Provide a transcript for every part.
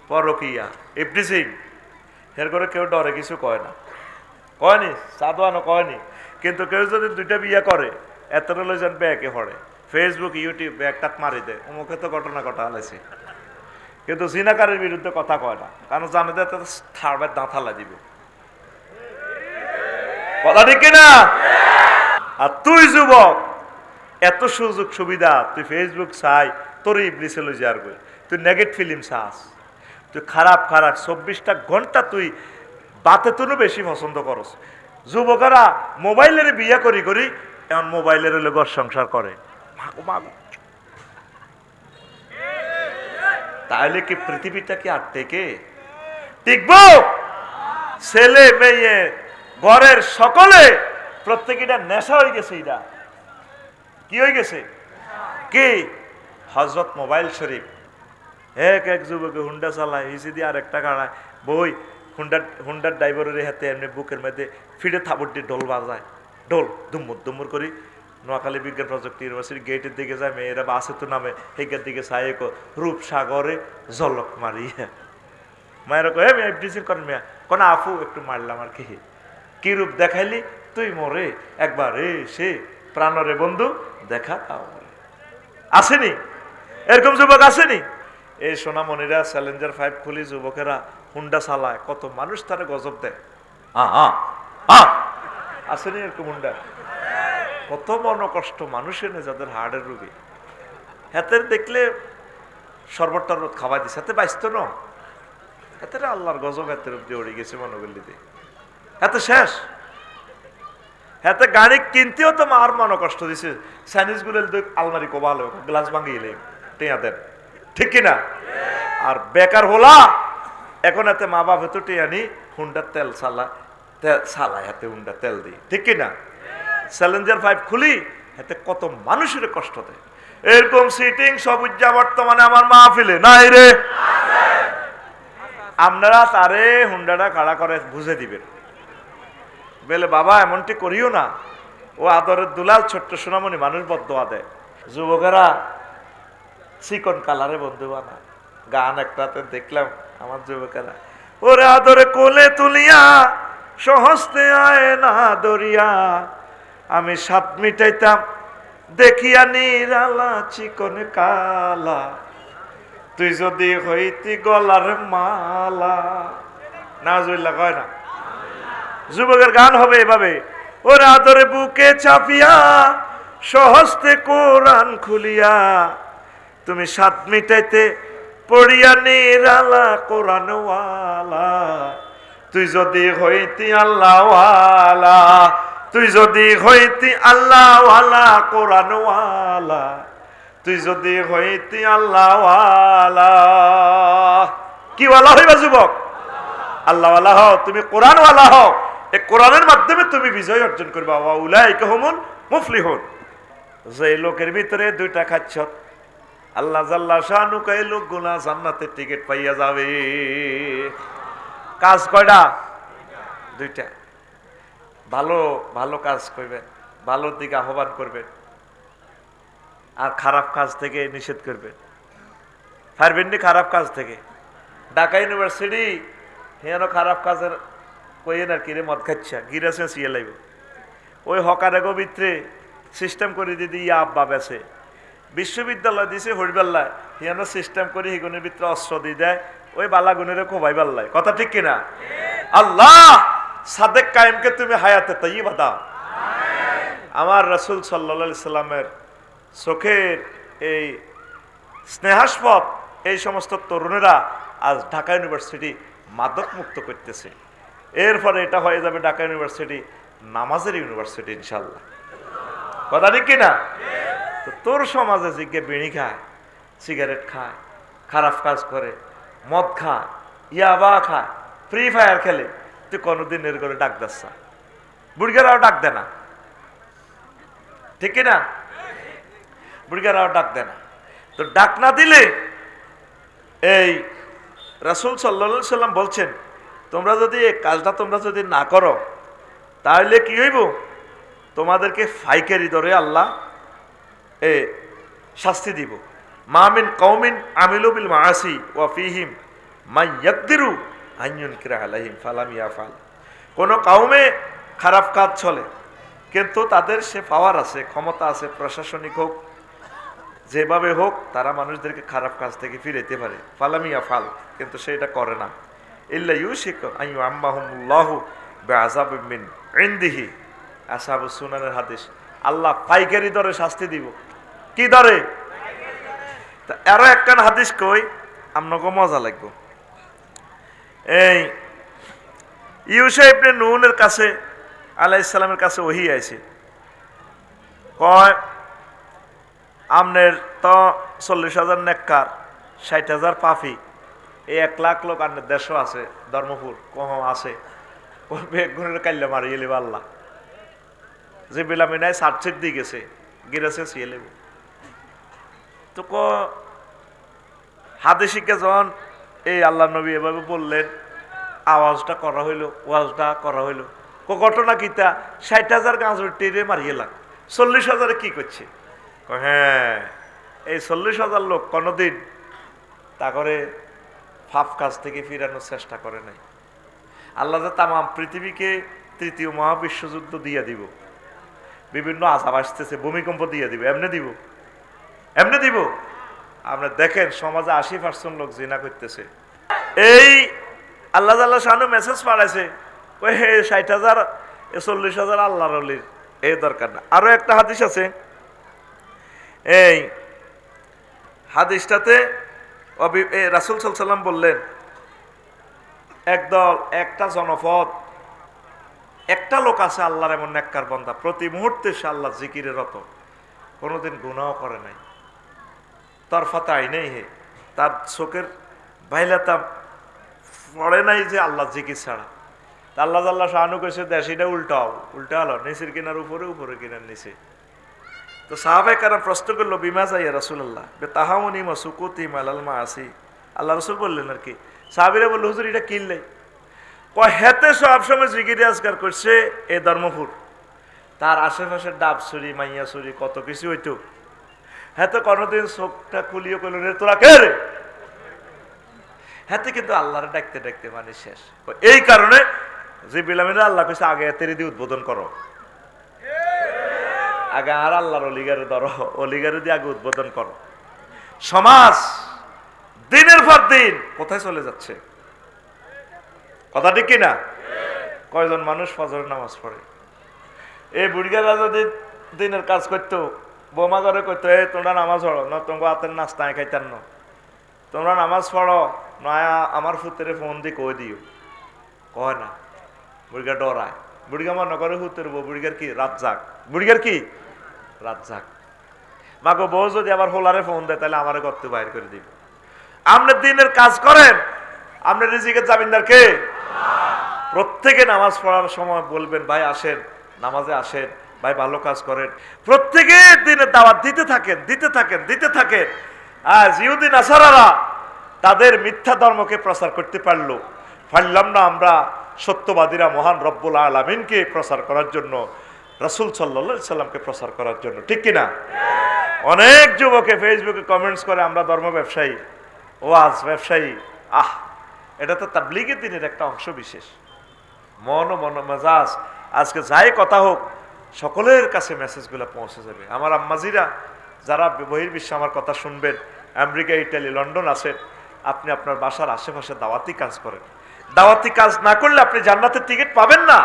পরকিয়া, ইবলিসিং, এর করে কেউ ডরে কিছু কয় না, কয়নি, সাদওয়ানো কয়নি। কিন্তু কেউ যদি দুইটা বিয়া করে এত রিলিজন ব্যাকে পড়ে, ফেসবুক ইউটিউব একটা মারি দেয়, অমুকে তো ঘটনা ঘটা আলাইছে। কিন্তু জিনাকারের বিরুদ্ধে কথা কয় না, কারণ জানে যে থাড়বের দাঁতালা দিব। কথা ঠিক কিনা? আর তুই যুবক, এত সুযোগ সুবিধা, তুই ফেসবুক চাই, তোর ইবলিসে লই যার কই, তুই নেগেটিভ ফিল্ম চাস, তুই খারাপ খারাপ 24টা ঘন্টা তুই বাতে তুনও বেশি পছন্দ করস। যুবকেরা মোবাইলের বিয়ে করি করি এমন মোবাইলের হলে ঘর সংসার করে, মাগো মাগো। তাহলে কি পৃথিবীটা কি আর টিকবো? ছেলে মেয়ে ঘরের সকলে প্রত্যেকটা নেশা হয়ে গেছে। এটা কি হয়ে গেছে? কি হযরত মোবাইল শরীফ, এক যুবকে হুন্ডা চালায়, হিসি দিয়ে আর একটা কাড়ায় বই, হুন্ডার ড্রাইভারের হাতে এমনি বুকের মধ্যে ফিরে থাপড় দিয়ে ঢোল বাজায়, ঢোল দুম্মুর দুম্মুর করি। নোয়াখালী বিজ্ঞান প্রযুক্তি ইউনিভার্সিটি গেটের দিকে যায়, মেয়েরা বাসে তো নামে, হেগের দিকে চাই রূপসাগরে জলক মারি। মায়েরা কয়ে মেয়ে ডিসিং করেন, মেয়া কোন আফু একটু মারলাম আর কি রূপ দেখাইলি তুই মোরে একবার সে প্রাণরে বন্ধু দেখা তাও। আসেনি এরকম যুবক? আসেনি? এই সোনামণিরা চ্যালেঞ্জার 5 খুলি যুবকেরা হুন্ডা চালায়, কত মানুষ তারা গজব দেয়। আসেনি এরকম হুন্ডা? কত মন কষ্ট মানুষের নেই, যাদের হার্টের রোগী, হাতের দেখলে শরবত টরবত খাওয়াই দিচ্ছে, হাতে বাইস্ত ন, হাতের আল্লাহর গজব হাতের দিয়ে উড়ে গেছে মনোগল্লিতে, হাতে শেষ। হাতে গাড়ি কিনতেও তো মার মন কষ্ট দিছে, চাইনিজ গুলো আলমারি কোবাল গ্লাস ভাঙিয়ে টেয়া দেন, ঠিক কিনা? আর বেকার হলা এখন এতে মা বাপ তো টেয়া নি হুন্ডার তেল চালায় হাতে হুন্ডা তেল দিই, ঠিক কিনা? চ্যালেঞ্জার 5 খুলি এতে কত মানুষের কষ্ট দেয়। এরকম সিটিং সবুজা বর্তমানে আমার মাহফিলে নাই রে। আপনারা তারে হুন্ডাটা খাড়া করে বুঝে দিবেন, বলে বাবা এমনটি করিও না, ও আদরের দুলাল ছোট্ট সোনামণি, মানুষ বদদোয়া দেয়। যুবকেরা চিকন কালারে বন্ধু বানায়। গান একটাতে দেখলাম আমার যুবকেরা, ওরে আদরে কোলে তুলিয়া সহস্তে আয় না দরিয়া, আমি সাত মিটাইতাম দেখিয়া নিরালা চিকন কালা, তুই যদি হইতি গলার মালা। নাউজুবিল্লাহ কয় না? যুবকের গান হবে এভাবে, ওরে আদরে বুকে চাপিয়া সহস্তে কোরআন খুলিয়া, তুমি সাত মিটাইতে পড়িয়া নিরালা কোরআনওয়ালা, তুই যদি হইতি আল্লাহওয়ালা, তুই যদি হইতি আল্লাহওয়ালা কোরআনওয়ালা, তুই যদি হইতি আল্লাহওয়ালা। কি ওয়ালা হইবা যুবক? আল্লাহওয়ালা হও, তুমি কোরআনওয়ালা হও। এই কোরআনের মাধ্যমে তুমি বিজয় অর্জন করবা। উলাইকা হুমুল মুফলিহুন। যে লোকের ভিতরে দুইটা খাচ্ছত, আল্লাহ জাল্লা শানু কয় লোকগুলা জান্নাতের টিকিট পাইয়া যাবে। কাজ কয়টা? দুইটা। ভালো ভালো কাজ করবেন, ভালোর দিকে আহ্বান করবেন, আর খারাপ কাজ থেকে নিষেধ করবেন। পারবেন নি খারাপ কাজ থেকে? ঢাকা ইউনিভার্সিটি হেন খারাপ কাজের কইেন আর কিরে মদ খাচ্ছা গিরাছে সিয়ে লাইব, ওই হকারে ভিতরে সিস্টেম করে দিদি ইয়া আব্বা বেছে বিশ্ববিদ্যালয় দিছে হরিবাল্লায়, হিয়ানো সিস্টেম করে হিগুনের ভিতরে অস্ত্র দিয়ে দেয়, ওই বালাগুনের খোবাই পাল্লায়। কথা ঠিক কিনা? আল্লাহ সাদেক কায়েমকে তুমি হায়াতে তাইয়্যিবা দাও। আমার রাসূল সাল্লাল্লাহু আলাইহি সাল্লামের চোখের এই স্নেহাস্পদ এই সমস্ত তরুণেরা আজ ঢাকা ইউনিভার্সিটি মাদক মুক্ত করতেছে। এরপরে এটা হয়ে যাবে ঢাকা ইউনিভার্সিটি নামাজের ইউনিভার্সিটি ইনশাল্লাহ। কথা ঠিক কিনা? তো তোর সমাজে জিজ্ঞে বিড়ি খায়, সিগারেট খায়, খারাপ কাজ করে, মদ খায়, ইয়াবা খায়, ফ্রি ফায়ার খেলে, তুই কোনোদিন এর করে ডাক দাস? বুড়িগারাও ডাক দে না, ঠিক কিনা? বুড়িগারাও ডাক দে না। তো ডাক না দিলে এই রাসূল সাল্লাল্লাহু আলাইহি সাল্লাম বলছেন, তোমরা যদি এই কাজটা তোমরা যদি না করো তাহলে কি হইব? তোমাদেরকে ফাইকারি ধরে আল্লাহ শাস্তি দিব। মা মিন কওমিন আমিলু বিল মাআসি ওয়া ফীহিম মাই ইয়াকদিরু আন ইউনকিরা আলাইহিম ফালাম ইয়াফাল। কোন কওমে খারাপ কাজ চলে, কিন্তু তাদের সে পাওয়ার আছে, ক্ষমতা আছে, প্রশাসনিক হোক যেভাবে হোক তারা মানুষদেরকে খারাপ কাজ থেকে ফিরাইতে পারে। ফালাম ইয়াফাল, কিন্তু সেটা করে না। ইল্লা ইউশিকু আন ইউআম্মাহুমুল্লাহু বিআযাবিম মিন ইনদিহি। আসহাবুস সুনানের হাদিস। আল্লাহ পাইকারি দরে শাস্তি দিব। কি দরে? আরো একখান হাদিস কই, আপনাকে মজা লাগবে। এই ইউসা ইবনে নুনের কাছে আলাইহিস সালামের কাছে ওহী আইছে, কয় আমনের তো 40,000 নেককার, 60,000 পাপী, এই 1 লাখ লোক আন্নের দেশও আছে, ধর্মপুর কহ আছে, বেগুনের কাইলে মারিয়ে লিবা আল্লাহ। যে বিলামিনায় সার্চিট দিয়ে গেছে, গিরেছে সিয়ে লেব। তো হাদিসিকে যখন এই আল্লাহ নবী এভাবে বললেন, আওয়াজটা করা হইলো, ওয়াজটা করা হইলো, ঘটনা কিতা 60,000 গাঁজর টেরে মারিয়ে লাগ, 40,000 কি করছে? হ্যাঁ, এই 40,000 লোক কোনোদিন তা করে পাপ কাজ থেকে ফিরানোর চেষ্টা করে নাই। আল্লাহ যে তাম পৃথিবীকে 3য় মহাবিশ্বযুদ্ধ দিয়ে দিব, বিভিন্ন আযাব আসতেছে, ভূমিকম্প দিয়ে দিব, এমনি দিব, এমনি দিব। আপনি দেখেন সমাজে 80% লোক জিনা করতেছে। এই আল্লাহ শানু মেসেজ পাঠাইছে, ওই 60,000 40,000 আল্লাহর ওলির এই দরকার না। আরো একটা হাদিস আছে, এই হাদিসটাতে রাসূল সাল্লাল্লাহু আলাইহি ওয়াসাল্লাম বললেন, একদল, একটা জনপদ, একটা লোক আছে আল্লাহর এমন নেককার বান্দা, প্রতি মুহূর্তে সে আল্লাহ জিকিরে রত, কোনোদিন গুনাহ করে নাই, তরফাতে আইনাই হে, তার চোখের বাইলাতা পড়ে নাই যে আল্লাহ জিকির ছাড়া। আল্লাহ আল্লাহ শাহানু কইছে দেশিটা উল্টাও, উল্টা হলো নিচের কিনার উপরে, উপরে কিনার নিচে। তো সাহাবায়ে কেরাম প্রশ্ন করলো, বিমা যাইয়া রাসূলুল্লাহ বেতাহাউনি মাসুকুতি মালাল মাসি। আল্লাহ রাসূল বললেন আর কি, সাহাবীরা বলল, হুজুর এটা কিনলে কয় হেতে সব সময় জিকির আজকার করছে এ ধর্মপুর, তার আশেপাশে ডাব চুরি, মাইয়া চুরি, কত কিছু হইতো, হেতে কোনোদিন চোখটা খুলিয়ে কইল রে তোরা কে রে, হেতে কিন্তু আল্লাহরে ডাকতে ডাকতে মানে শেষ। এই কারণে যে বিলামিরা আল্লাহ কইছে আগে এতেরি দিয়ে উদ্বোধন করো, আগে আর আল্লাহর অলিগারে ধরো, অলিগারে দিয়ে আগে উদ্বোধন করো। সমাজ দিনের পর দিন কোথায় চলে যাচ্ছে, কথা ঠিক কিনা? কয়জন মানুষ ফজরের নামাজ পড়ে? এই বুড়িগারা যদি দিনের কাজ করতো, বোমা করে করতো, এই তোমরা নামাজ পড়ো না, তোমার হাতের নাস্তা খাইতাম না, তোমরা নামাজ পড়ো নয়া আমার ফুতেরে ফোন দিয়ে কই দিও, কয় না, বুড়িগা ডরায়, বুড়িগা মনে করে হুতের বউ, বুড়িগার কি রাত জাগ, বুড়িগার কি রাত জাগ। মাগো বউ যদি আবার হোলারে ফোন দেয় তাহলে আমারে করতে বাইর করে দিব। আপনি দিনের কাজ করেন, আপনি রিজিকের জামিনদার কে? প্রত্যেকে নামাজ পড়ার সময় বলবেন, ভাই আসেন নামাজে আসেন, ভাই ভালো কাজ করেন, প্রত্যেকে দিনের দাওয়াত দিতে থাকেন, দিতে থাকেন, দিতে থাকেন। আর ইহুদি নাসারারা তাদের মিথ্যা ধর্মকে প্রচার করতে পারলাম না আমরা সত্যবাদীরা মহান রব্বুল আলামিনকে প্রচার করার জন্য, রাসূল সাল্লাল্লাহু আলাইহি সাল্লামকে প্রচার করার জন্য, ঠিক কিনা? অনেক যুবকে ফেসবুকে কমেন্টস করে আমরা ধর্ম ব্যবসায়ী, ওয়াজ ব্যবসায়ী। এটা তো তাবলীগের দিনের একটা অংশ বিশেষ। মন মেজাজ আজকে যাই কথা হোক, সকলের কাছে মেসেজগুলো পৌঁছে যাবে। আমার আম্মাজিরা যারা বহির্বিশ্বে আমার কথা শুনবেন, আমেরিকা, ইটালি, লন্ডন আছেন, আপনি আপনার বাসার আশেপাশে দাওয়াতি কাজ করেন। দাওয়াতি কাজ না করলে আপনি জান্নাতের টিকিট পাবেন না।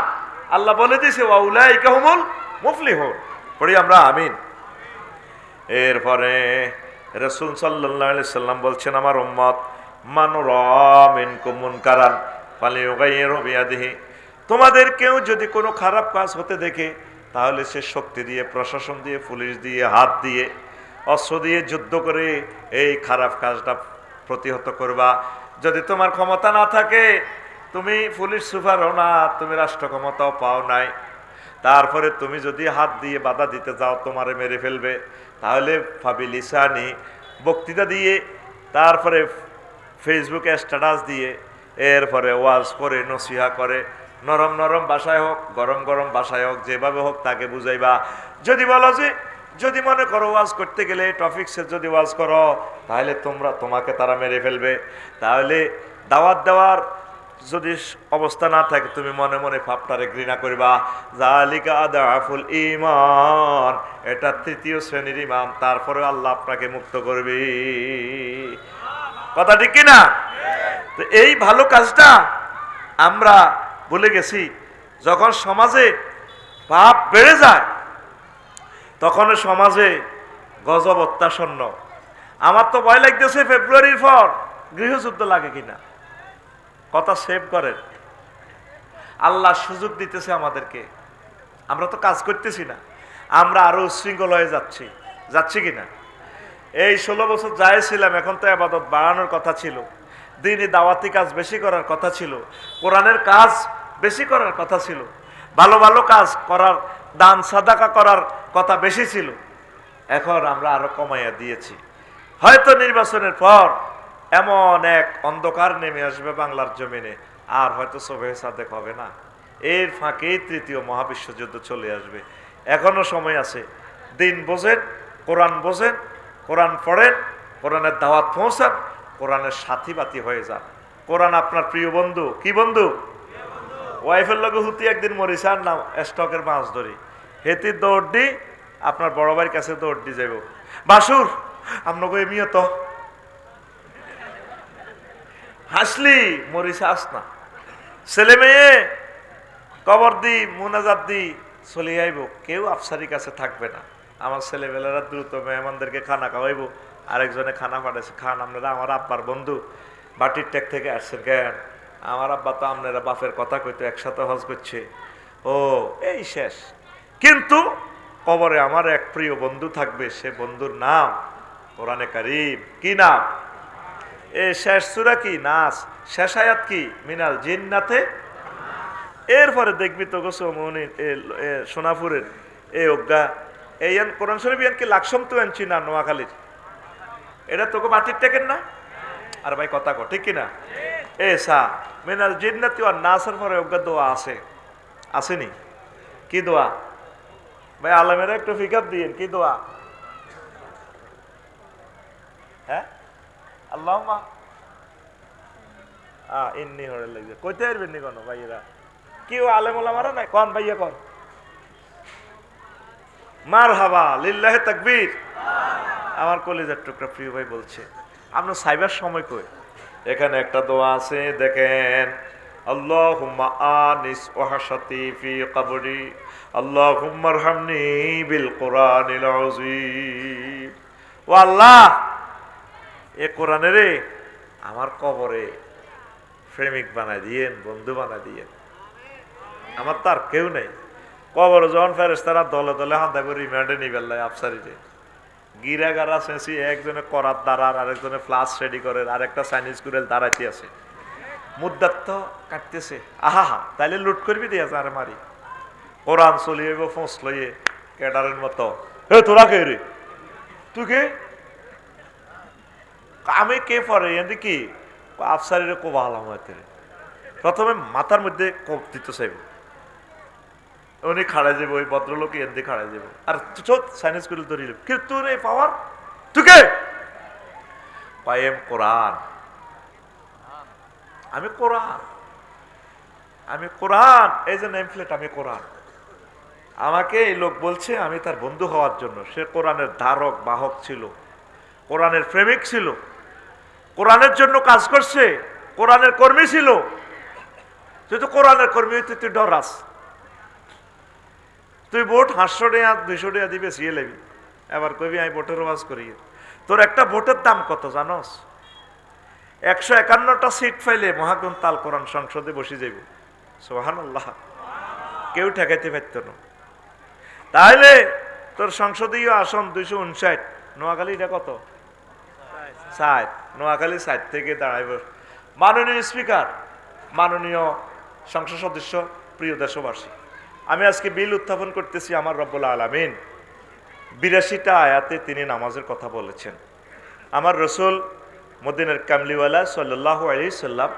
আল্লাহ বলে দিয়েছে ওয়াউলাইকা হুমুল মুফলিহুন। পড়ি আমরা আমিন। এরপরে রাসূল সাল্লাল্লাহু আলাইহি সাল্লাম বলছেন, আমার উম্মত মান রাআ মিনকুম মুনকারান ফালিয়ুগাইয়িরহু বিয়াদিহি, তোমাদের কেউ যদি কোনো খারাপ কাজ হতে দেখে তাহলে সে শক্তি দিয়ে, প্রশাসন দিয়ে, পুলিশ দিয়ে, হাত দিয়ে, অস্ত্র দিয়ে যুদ্ধ করে এই খারাপ কাজটা প্রতিহত করবা। যদি তোমার ক্ষমতা না থাকে, তুমি পুলিশ সুপারও না, তুমি রাষ্ট্র ক্ষমতাও পাও নাই, তারপরে তুমি যদি হাত দিয়ে বাধা দিতে যাও তোমারে মেরে ফেলবে, তাহলে ফাবিলিসানি, বক্তৃতা দিয়ে, তারপরে ফেসবুকে স্ট্যাটাস দিয়ে, এরপরে ওয়াজ করে, নসিহা করে, নরম নরম ভাষায় হোক, গরম গরম ভাষায় হোক, যেভাবে হোক তাকে বুঝাইবা। যদি বলো যে যদি মনে করো ওয়াজ করতে গেলে টপিকসে যদি ওয়াজ করো তাহলে তোমাকে তারা মেরে ফেলবে, তাহলে দাওয়াত দেওয়ার যদি অবস্থা না থাকে তুমি মনে মনে পাপটারে ঘৃণা করবা। জালিকা আদাফুল ঈমান, এটা তৃতীয় শ্রেণীর ঈমান, তারপরে আল্লাহ আপনাকে মুক্ত করবে। কথা ঠিক কি না? তো এই ভালো কাজটা আমরা ভুলে গেছি। যখন সমাজে পাপ বেড়ে যায় তখন সমাজে গজব অত্যাসন্ন। আমার তো ভয় লাগতেছে ফেব্রুয়ারির পর গৃহযুদ্ধ লাগে কিনা। কথা সেভ করেন, আল্লাহ সুযোগ দিতেছে আমাদেরকে, আমরা তো কাজ করতেছি না, আমরা আরো উচ্ছৃঙ্খল হয়ে যাচ্ছি কিনা। এই 16 বছর যাইছিলাম, এখন তো ইবাদত বাড়ানোর কথা ছিল, দ্বীনি দাওয়াতি কাজ বেশি করার কথা ছিল, কোরআনের কাজ বেশি করার কথা ছিল, ভালো ভালো কাজ করার, দান সাদাকা করার কথা বেশি ছিল। এখন আমরা আরো কমাইয়া দিয়েছি। হয়তো নির্বাচনের পর এমন এক অন্ধকার নেমে আসবে বাংলার জমিনে, আর হয়তো সুবহে সাদেক হবে না। এর ফাঁকেই তৃতীয় মহাবিশ্বযুদ্ধ চলে আসবে। এখনো সময় আছে। দিন বোঝেন, কোরআন বোঝেন, কোরআন পড়েন, কোরআনের দাওয়াত পৌঁছান, কোরআনের সাথী বাতি হয়ে যান। কোরআন আপনার প্রিয় বন্ধু। কি বন্ধু? ওয়াইফের লগে হুতি একদিন মরিসার নাম স্টকের মাছ ধরি, হেতির দৌড় দি আপনার বড় ভাইয়ের কাছে দৌড় দি যাইব, বাসুর আপনাকে এমিও তো হাসলি মরিসা আস না, ছেলে মেয়ে কবর দি মুনাজাত দি চলে আইব, কেউ আফসারি কাছে থাকবে না। আমার ছেলেবেলারা দ্রুত মেহমানদেরকে খানা খাওয়াইব, আরেকজনে খানা পাঠাইছে, খান আপনারা আমার আব্বার বন্ধু, বাটির টেক থেকে আসছেন কেন? আমার আব্বা তো আপনারা বাপের কথা কইতো, একসাথে হজ করছে। ও এই শেষ। কিন্তু কবরে আমার এক প্রিয় বন্ধু থাকবে, সে বন্ধুর নাম কোরআনে কারীম। কি নাম? এ শেষ সূরা কি? নাস। শেষ আয়াত কি? মিনাল জিন্নাতে। এরপরে দেখবি তো গোসমনি সোনাপুরের এই অজ্ঞা এই কোরআন শরীফ কি লাকসম তো আনছি না নোয়াখালীর, এটা তোকে মাটির টেকেন না? আর ভাই কথা কো ঠিক কিনা? এ সা মিনাল জিন্নাতি আর নাসের পরে অজ্ঞা দোয়া আছে, আসেনি? কি দোয়া ভাই? আলমেরা একটু ফিকাপ দিয়েন, কি দোয়া? হ্যাঁ, আল্লাহুম্মা ইন্নী হরে লাগবে, কইতে পারবেন নি কোন ভাইয়েরা? কি আলেম ওলামারা নাই কোন ভাইয়া কোন? মারহাবা, লিল্লাহি তাকবীর। আমার কলিজার টুকরা প্রিয় ভাই বলছে, আমরা সাইবার সময় কই? এখানে একটা দোয়া আছে দেখেন, আল্লাহুম্মা আনিস ওয়াহশাতি ফি কবরি আল্লাহুম্মা আরহামনি বিল কোরআনিল আযীম। ও আল্লাহ, এ কোরআনে রে আমার কবরে প্রেমিক বানাই দিয়েন, বন্ধু বানাই দিয়েন। আমার তার কেউ নেই। কবর যখন ফেরেশতারা দলে দলে হাঁদা করে রিমান্ডে নিবেল্লাই আফসারিতে গিরা গারা শেষি, একজনে করাত দাঁড়ার, আরেকজনে ফ্লাস রেডি করে, আরেকটা চাইনিজ কুরেল দাঁড়াইতে আছে, মুদ্দাত তো কাটতেছে। আহা তাইলে লুট করবি দিয়েছে আরে মারি। কোরআন চলিয়ে ফোঁস লইয়ে ক্যাডারের মতো, হে তোরা কে রে? তুই কে? আমি কে পরে এদি কি আফসারিরে কোবা আলাম হইতে। প্রথমে মাথার মধ্যে কোপ দিতে চাইব, উনি খাড়াই যাবো, ওই ভদ্রলোক এদি খাড়াই যাবো, আর চোখ সাইনিজ করে ধরিল, কি তোর এই পাওয়ার? তুই কে? পাইম কোরআন, আমি কোরআন, আমি কোরআন, এই যে নেম প্লেট, আমি কোরআন। আমাকে এই লোক বলছে আমি তার বন্ধু হওয়ার জন্য। সে কোরআনের ধারক বাহক ছিল, কোরআনের প্রেমিক ছিল, কোরআনের জন্য কাজ করছে, কোরআনের কর্মী ছিল। তুই তো কোরআনের কর্মী হইতে তুই ডরাস। তুই ভোট 500 টাকা 200 টাকা দিবে সিয়ে লেবি, এবার কবি আমি ভোটের ওয়াজ করি। তোর একটা ভোটের দাম কত জানস? 151টা সিট পাইলে মহাগুণ তাল কোরআন সংসদে বসে যাইব। সুবহানাল্লাহ, কেউ ঠেকাইতে পারত না। তাহলে তোর সংসদীয় আসন 259, নোয়াখালী এটা কত? 60। নোয়াখালী 60 থেকে দাঁড়াইব। মাননীয় স্পিকার, মাননীয় সংসদ সদস্য, প্রিয় দেশবাসী, আমি আজকে বিল উত্থাপন করতেছি। আমার রব্বুল আলামিন 82টা আয়াতে তিনি নামাজের কথা বলেছেন। আমার রসুল মদিনার কামলিওয়ালা সাল্লাল্লাহু আলাইহি সাল্লাম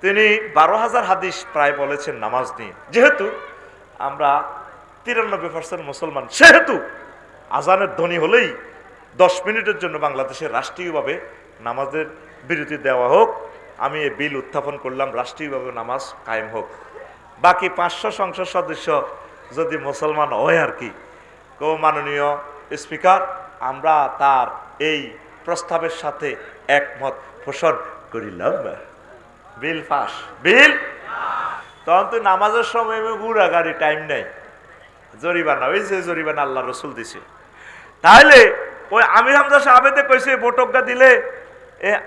তিনি 12,000 হাদিস প্রায় বলেছেন নামাজ নিয়ে। যেহেতু আমরা 93% মুসলমান, সেহেতু আজানের ধ্বনি হলেই 10 মিনিটের জন্য বাংলাদেশে রাষ্ট্রীয়ভাবে নামাজের বিরতি দেওয়া হোক। আমি এই বিল উত্থাপন করলাম, রাষ্ট্রীয়ভাবে নামাজ কায়েম হোক। বাকি 500 সংসদ সদস্য যদি মুসলমান হয় আর কি, মাননীয় স্পিকার, আমরা তার এই প্রস্তাবের সাথে একমত পোষণ করিলাম। বিল পাস, বিল। তখন তুই নামাজের সময় ঘুরা গাড়ি টাইম নেই, জরিমানা, ওই যে জরিমানা আল্লাহ রসুল দিছে। তাহলে ওই আমির হামজা সাহেবেতে কইছে ভোটজ্ঞা দিলে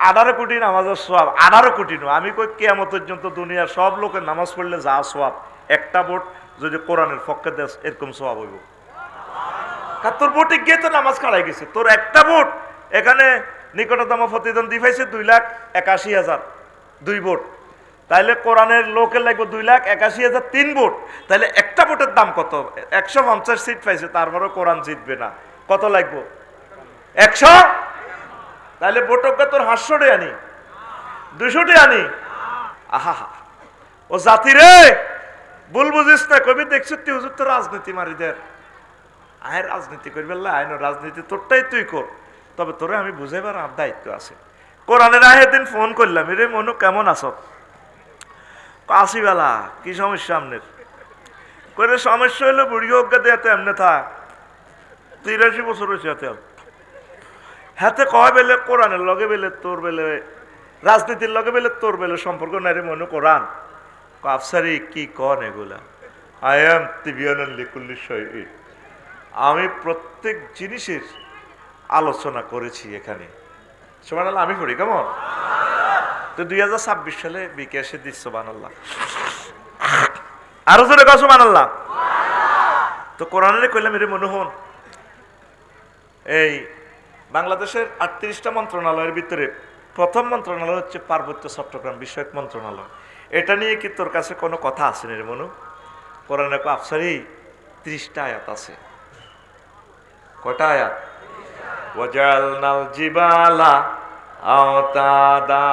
18 কোটি নামাজের সোয়াব, 18 কোটি নয়, আমি কই কিয়ামত পর্যন্ত দুনিয়ার সব লোকের নামাজ পড়লে যা সোয়াব, একটা ভোট যদি কোরআনের পক্ষে দেশ এরকম সোয়াব হইব। তোর ভোটে গিয়ে তো নামাজ কাড়াই গেছে, তোর একটা ভোট এখানে নিকটতম প্রতিদ্বন্দ্বী পাইছে 2,81,000, 2 ভোট। তাইলে কোরআনের লোকের লাগবে 2,81,000, 3 ভোট। তাহলে একটা ভোটের দাম কত? 150 সিট পাইছে, তারপরে কোরআন জিতবে না, কত লাগবে? 100। তাহলে ভোটজ্ঞা তোর 500 আনি, 200 আনি। আহা, ও জাতি রে, ভুল বুঝিস না। কবি দেখছি তুই হুজুর তো রাজনীতি মারি দেয়, আয় রাজনীতি করবে, আইন রাজনীতি তোরটাই তুই কর, তবে তোরে আমি বুঝাইবার আমার দায়িত্ব আছে। কোরআনের আয়ের দিন ফোন করলাম, রে মনু কেমন আছো? আসি বেলা, কি সমস্যা আপনার? করে সমস্যা হইলো বুড়ি অজ্ঞা দেয়াতে এমনি থাক, 83 বছর হয়েছে হাতে। হাতে কয় বেলে কোরআনের লগে বেলে তোর বেলে, রাজনীতির লগে বেলে তোর বেলে সম্পর্ক নাই রে মনু কোরআন। আফসারি কি কন এগুলা? আই এম তিবিয়ানান লিকুল্লি শয়ইন। আমি প্রত্যেক জিনিসের আলোচনা করেছি এখানে। সুবহানাল্লাহ, আমি পড়ি কেমন? তো 2026 সালে বিকাশে দিস সুবহানাল্লাহ, আরো জোরে কও সুবহানাল্লাহ। তো কোরআনের কইলাম এর মনে হন, এই বাংলাদেশের 38টা মন্ত্রণালয়ের ভিতরে প্রথম মন্ত্রণালয় হচ্ছে পার্বত্য চট্টগ্রাম বিষয়ক মন্ত্রণালয়। এটা নিয়ে কি তোর কাছে কোনো কথা আছে না রে মনু? কোরআনে আফসারি 30টা আয়াত আছে। কয়টা আয়াত? ওয়াজালনাল জিবালা আওতাদা,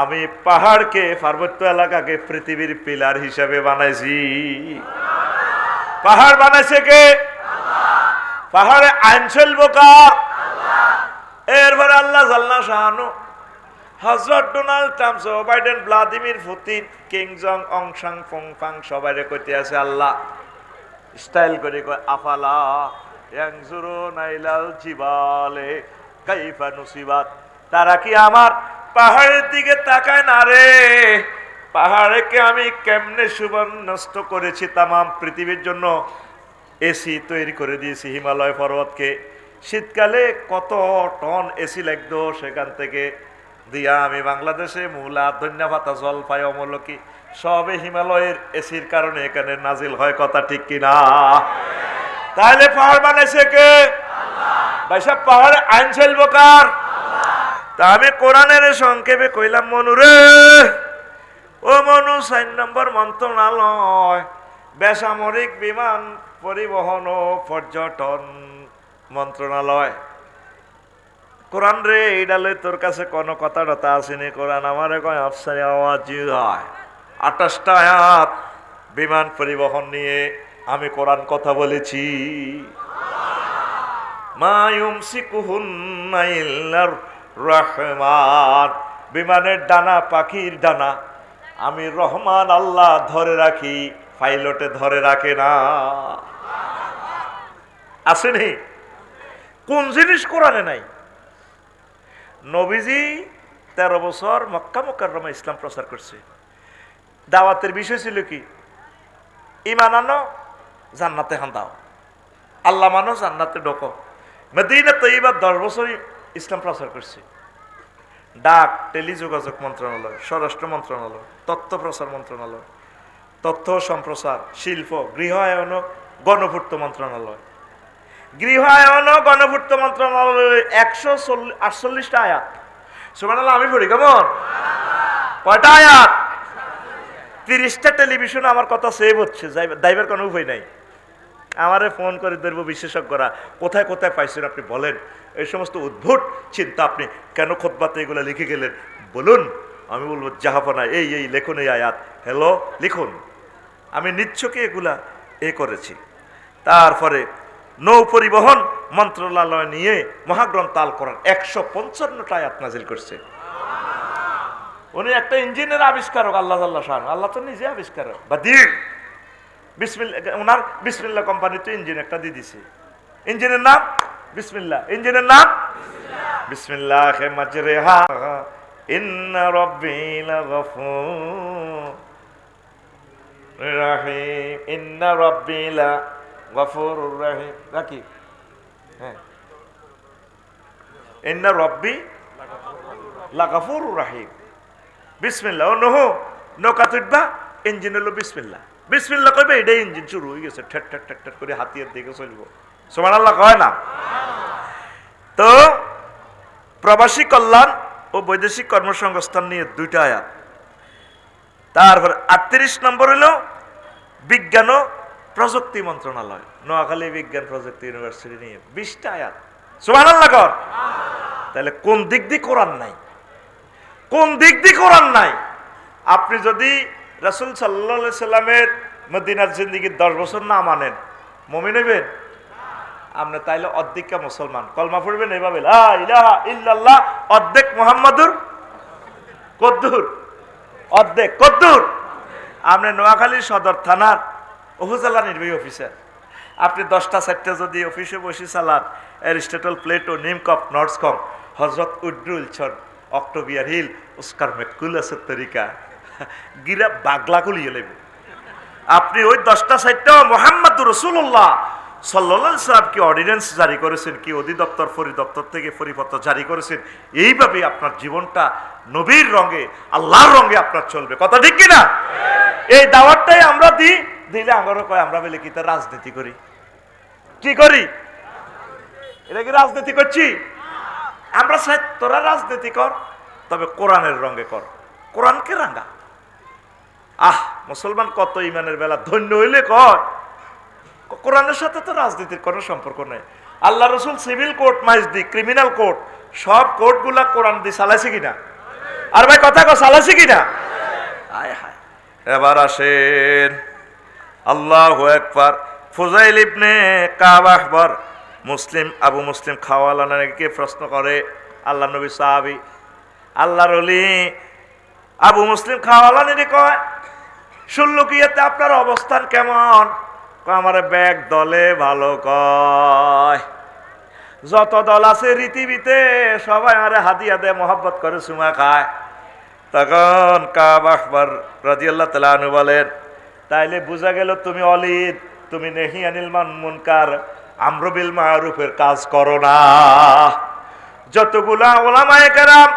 আমি পাহাড়কে, পার্বত্য এলাকাকে পৃথিবীর পিলার হিসাবে বানাইছি। পাহাড় বানাইছে কে? পাহাড়ে আইন চলবো কার? এরপরে আল্লাহ জাল্লা শাহানু, হযরত Donald Trump, Joe Biden, Vladimir Putin, কিং জং অং সাং ফং ফাং সবাই কইতে আছে আল্লাহ স্টাইল করে কয়, আফালা ইয়ানজুরুনা ইলাল জিবালে কাইফা নুসিবাত, তারা কি আমার পাহাড়ের দিকে তাকায় না রে? পাহাড়কে আমি কেমনে সুবর্ণস্ত করেছি, তামাম পৃথিবীর জন্য এসি তৈরি করে দিয়েছি। হিমালয় পর্বতকে শীতকালে কত টন এসি লাগতো, সেখান থেকে দিয়া আমি বাংলাদেশে মূলা, ধনিয়া পাতা, জলপাই, অমলকি সবে হিমালয়ের এসির কারণে এখানে নাজিল হয়। কথা ঠিক কিনা? তাহলে পাহাড় বানাইছে কে? ভাই সাহেব, পাহাড়ে আইন চলবো কার? তা আমি কোরআনের সংক্ষেপে কইলাম, মনুরে ও মনু, 4 নম্বর মন্ত্রণালয় বেসামরিক বিমান পরিবহন ও পর্যটন মন্ত্রণালয়। কোরআন রে, এইটা লই তোর কাছে কোনো কথা টথা আসেনি। কোরআন আমারে কয় আফসারি আওয়াজ হয় 28টা আয়াত বিমান পরিবহন নিয়ে আমি কোরআন কথা বলেছি। মা ইউমসিকুহুন্না ইল্লার রহমান, বিমানের ডানা পাখির ডানা আমি রহমান আল্লাহ ধরে রাখি, পাইলটে ধরে রাখে না। আসেনি? কোন জিনিস কোরআনে নাই? নবীজি 13 বছর মক্কা মুকাররমা ইসলাম প্রচার করছে। দাওয়াতের বিষয় ছিল কি? ঈমান আনো, জান্নাতে হান্দাও, আল্লাহ মানো, জান্নাতে ঢোকো। মদিনা তৈয়বা 10 বছর ইসলাম প্রচার করছে। ডাক, টেলিযোগাযোগ মন্ত্রণালয়, স্বরাষ্ট্র মন্ত্রণালয়, তথ্য প্রচার মন্ত্রণালয়, তথ্য সম্প্রসার, শিল্প, গৃহায়ন, গণপূর্ত মন্ত্রণালয়, গৃহায়ন গণপূর্ত মন্ত্রণালয় 148টা আয়াত। সুবহানাল্লাহ, আমি পড়ি কেমন? কয়টা আয়াত? 30টা টেলিভিশনে আমার কথা সেভ হচ্ছে, দাইবার কোনো উপায় নাই। আমারে ফোন করে ধরবো বিশেষজ্ঞরা, কোথায় কোথায় পাইছেন আপনি বলেন, এই সমস্ত উদ্ভট চিন্তা আপনি কেন খুতবাতে এগুলো লিখে গেলেন বলুন। আমি বলবো জাহাপনা, এই লেখুন এই আয়াত, হ্যালো লিখুন। আমি নিচ্ছকে এগুলা করেছি। তারপরে নৌ পরিবহন মন্ত্রণালয় নিয়ে মহাগ্রন্থ আল কোরআন 155টা আয়াত নাজিল করছে। উনি একটা ইঞ্জিনের আবিষ্কারক, আল্লাহ শাহ, আল্লাহ তো নিজে আবিষ্কারক। বাদির বিসমিল্লাহ, ওনার বিসমিল্লাহ কোম্পানি তো ইঞ্জিন একটা দিয়ে দিছে। ইঞ্জিনের নাম বিসমিল্লাহ, ইঞ্জিনের নাম বিসমিল্লাহ মাজরিহা ইন্না রাব্বি লাগফুর রাহিম, ইন্না রাব্বি লাগফুরুর রাহিম। নাকি হ্যাঁ, ইন্না রাব্বি লাগফুরুর রাহিম। বিসমিল্লাহ। ও নহু নৌকা তুলবা, ইঞ্জিন হলো বিসমিল্লাহ। বিসমিল্লাহ কইবে, এটাই ইঞ্জিন শুরু হয়ে গেছে, ঠেট ঠেট ঠেট ঠেট করে হাতিয়ার দিকে চলবো। সুবহানাল্লাহ কয় না? তো প্রবাসী কল্যাণ ও বৈদেশিক কর্মসংস্থান নিয়ে 2টা আয়াত। তারপর 38 নম্বর হলো বিজ্ঞান ও প্রযুক্তি মন্ত্রণালয়, নোয়াখালী বিজ্ঞান প্রযুক্তি ইউনিভার্সিটি নিয়ে 20টা আয়াত। সুবহানাল্লাহ কর। তাহলে কোন দিক দিয়ে কোরআন নাই? কোন দিক দিয়ে কোরআন নাই? আপনি যদি রাসূল সাল্লাল্লাহু আলাইহি সাল্লামের মদিনার জিন্দেগি 10 বছর না মানেন, মুমিন হইবেন আপনি? তাইলে অর্ধেকটা মুসলমান। কলমা পড়বেন এইভাবে, লা ইলাহা ইল্লাল্লাহ, অর্ধেক মুহাম্মাদুর কদ্দুর, অর্ধেক কদ্দুর। আপনি নোয়াখালী সদর থানার উপজেলা নির্বাহী অফিসার, আপনি 10টা 4টা যদি অফিসে বসে চালান, অ্যারিস্টটল, প্লেটো, নিমকপ, নর্সকম, হজরত উড্রুল ছন, অক্টোবিয়ার হিল, উস্কার মেকুলাসের তরিকা গিরা বাগলা কুলিয়ে লেব। আপনি ওই 10টা 4টা মুহাম্মাদুর রাসূলুল্লাহ সাল্লাল্লাহু আলাইহি ওয়াসাল্লাম কি অর্ডিন্যান্স জারি করেছেন, কি অধিদপ্তর পরিদপ্তর থেকে পরিপত্র জারি করেছেন, এইভাবে আপনার জীবনটা নবীর রঙে, আল্লাহর রঙে আপনার চলবে। কথা ঠিক কিনা? এই দাওয়াতটাই আমরা দিই, দিলে আমরা কয় আমরা বলে কি তার রাজনীতি করি। কি করি? এটা কি রাজনীতি করছি? আমরা চাই তোরা রাজনীতি কর, তবে কোরআনের রঙে কর, কোরআনকে রাঙা। মুসলমান কত ইমানের বেলা ধন্য হইলে কয় কোরআনের সাথে তো রাজনীতির কোনো সম্পর্ক নেই। আল্লাহ রসুল civil court, Maijdee, criminal court, সব কোর্ট গুলা কোরআন দিয়ে চালাইছে কিনা? আর ভাই কথা কো চালাইছে কিনা? হায় হায়। এবার আসেন, আল্লাহু আকবার। ফুজাইল ইবনে কাব আখবর মুসলিম, আবু মুসলিম খাওয়ালানাকে প্রশ্ন করে, আল্লাহ নবী সাহাবী, আল্লাহর ওলি আবু মুসলিম খাওয়ালানি কয়, সুল্লুকিয়াতে আপনার অবস্থান কেমন? আমার ব্যাগ দলে ভালো কয়, যত দল আছে পৃথিবীতে সবাই আরে হাদিয়া দেয়, মহব্বত করে, চুমা খায়। তখন কাব আখবর রাদিয়াল্লাহু তাআলা আনহু বলেন, তাইলে বোঝা গেল তুমি অলিদ, তুমি নেহি আনিল মুনকার, আমর বিল মারুফের কাজ করো না। যতগুলা ওলামায়ে কেরাম,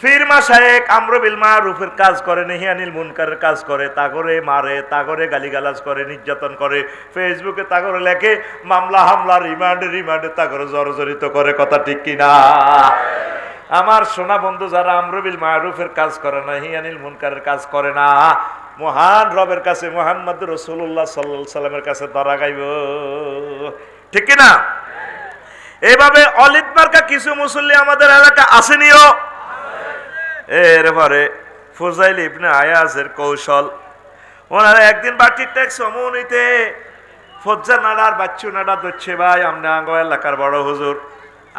ফির মাশায়েখ আমর বিল মারুফের কাজ করে, নেহি আনিল মুনকারের কাজ করে, তাগরে মারে, তাগরে গালিগালাজ করে, নির্যাতন করে, ফেসবুকে তাগরে লেখে, মামলা হামলা, রিমান্ডে তাগরে জর্জরিত করে। কথা ঠিক কিনা? আমার সোনা বন্ধু, যারা আমর বিল মারুফের কাজ করে না, নেহি আনিল মুনকারের কাজ করে না, মহান রবের কাছে, মুহাম্মদুর রাসূলুল্লাহ সাল্লাল্লাহু আলাইহি সাল্লামের কাছে ধরা গাইব। ঠিক কিনা? এইভাবে অলিদ মার্কা কিছু মুসল্লি আমাদের এলাকা আসেনিও। এরপরে ফুজাইল ইবনে আয়াজের কৌশল, ওনারা একদিন বাটির ট্যাক্স অমনিতে ফজ্জা নাড়ার বাচ্চু নাড়া ধরছে, ভাই আমরা আঙ্গ এলাকার বড় হুজুর,